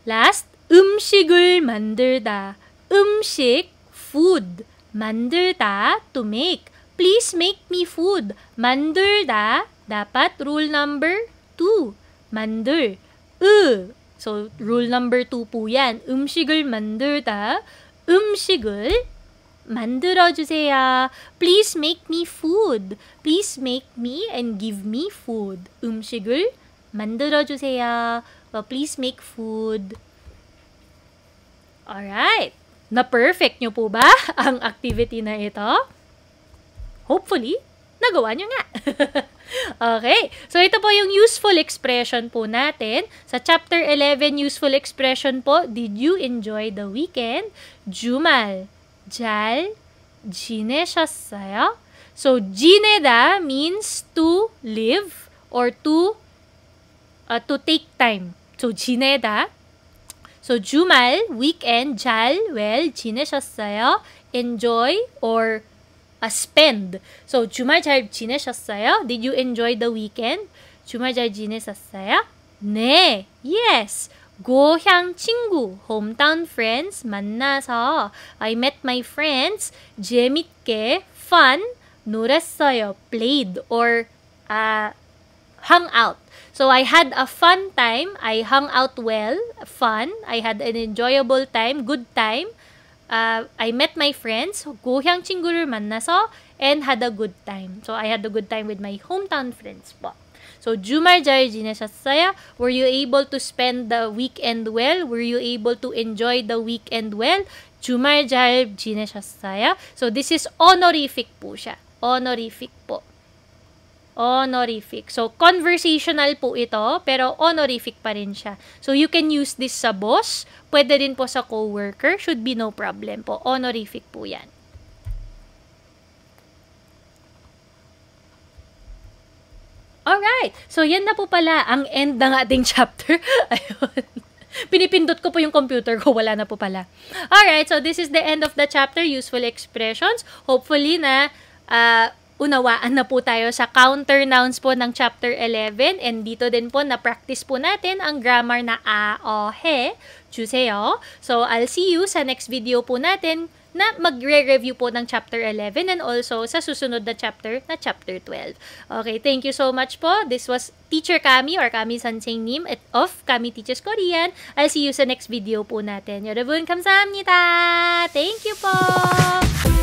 Last, 음식을 만들다. 음식, food. 만들다, to make. Please make me food. 만들다, dapat rule number 2. 만들. So, rule number 2 po yan. 음식을 만들다. 음식을 만들어주세요. Please make me food. Please make me and give me food. 음식을 만들어주세요. Please make food. Alright. Na-perfect nyo po ba ang activity na ito? Hopefully, nagawa nyo nga. Okay. So, ito po yung useful expression po natin. Sa chapter 11, useful expression po, did you enjoy the weekend? 주말 잘 지내셨어요? So, 지내다 means to live or to take time. So, 지내다. So, 주말, weekend, 잘, well, 지내셨어요? Enjoy or spend. So, 주말 잘 지내셨어요? Did you enjoy the weekend? 주말 잘 지내셨어요? 네, yes. 고향 친구, hometown friends 만나서 I met my friends. 재밌게, fun, 놀았어요, played, or hung out. So, I had a fun time. I hung out well, fun. I had an enjoyable time, good time. I met my friends, 고향 친구를 만나서, and had a good time. So, I had a good time with my hometown friends po. So, 주말 잘 지내셨어요? Were you able to spend the weekend well? Were you able to enjoy the weekend well? 주말 잘 지내셨어요? So, this is honorific po siya. Honorific po. Honorific. So, conversational po ito, pero honorific pa rin siya. So, you can use this sa boss. Pwede rin po sa coworker. Should be no problem po. Honorific po yan. Alright. So, yan na po pala ang end ng ating chapter. Ayun. Pinipindot ko po yung computer ko. Wala na po pala. Alright. So, this is the end of the chapter. Useful expressions. Hopefully na unawaan na po tayo sa counter nouns po ng chapter 11. And dito din po na-practice po natin ang grammar na a, o, he, 주세요. So, I'll see you sa next video po natin. na magre-review po ng chapter 11 and also sa susunod na chapter 12. Okay, thank you so much po. This was Teacher Kami or Kami Sanseng Nim of Kami Teaches Korean. I'll see you sa next video po natin. 여러분 감사합니다. Thank you po!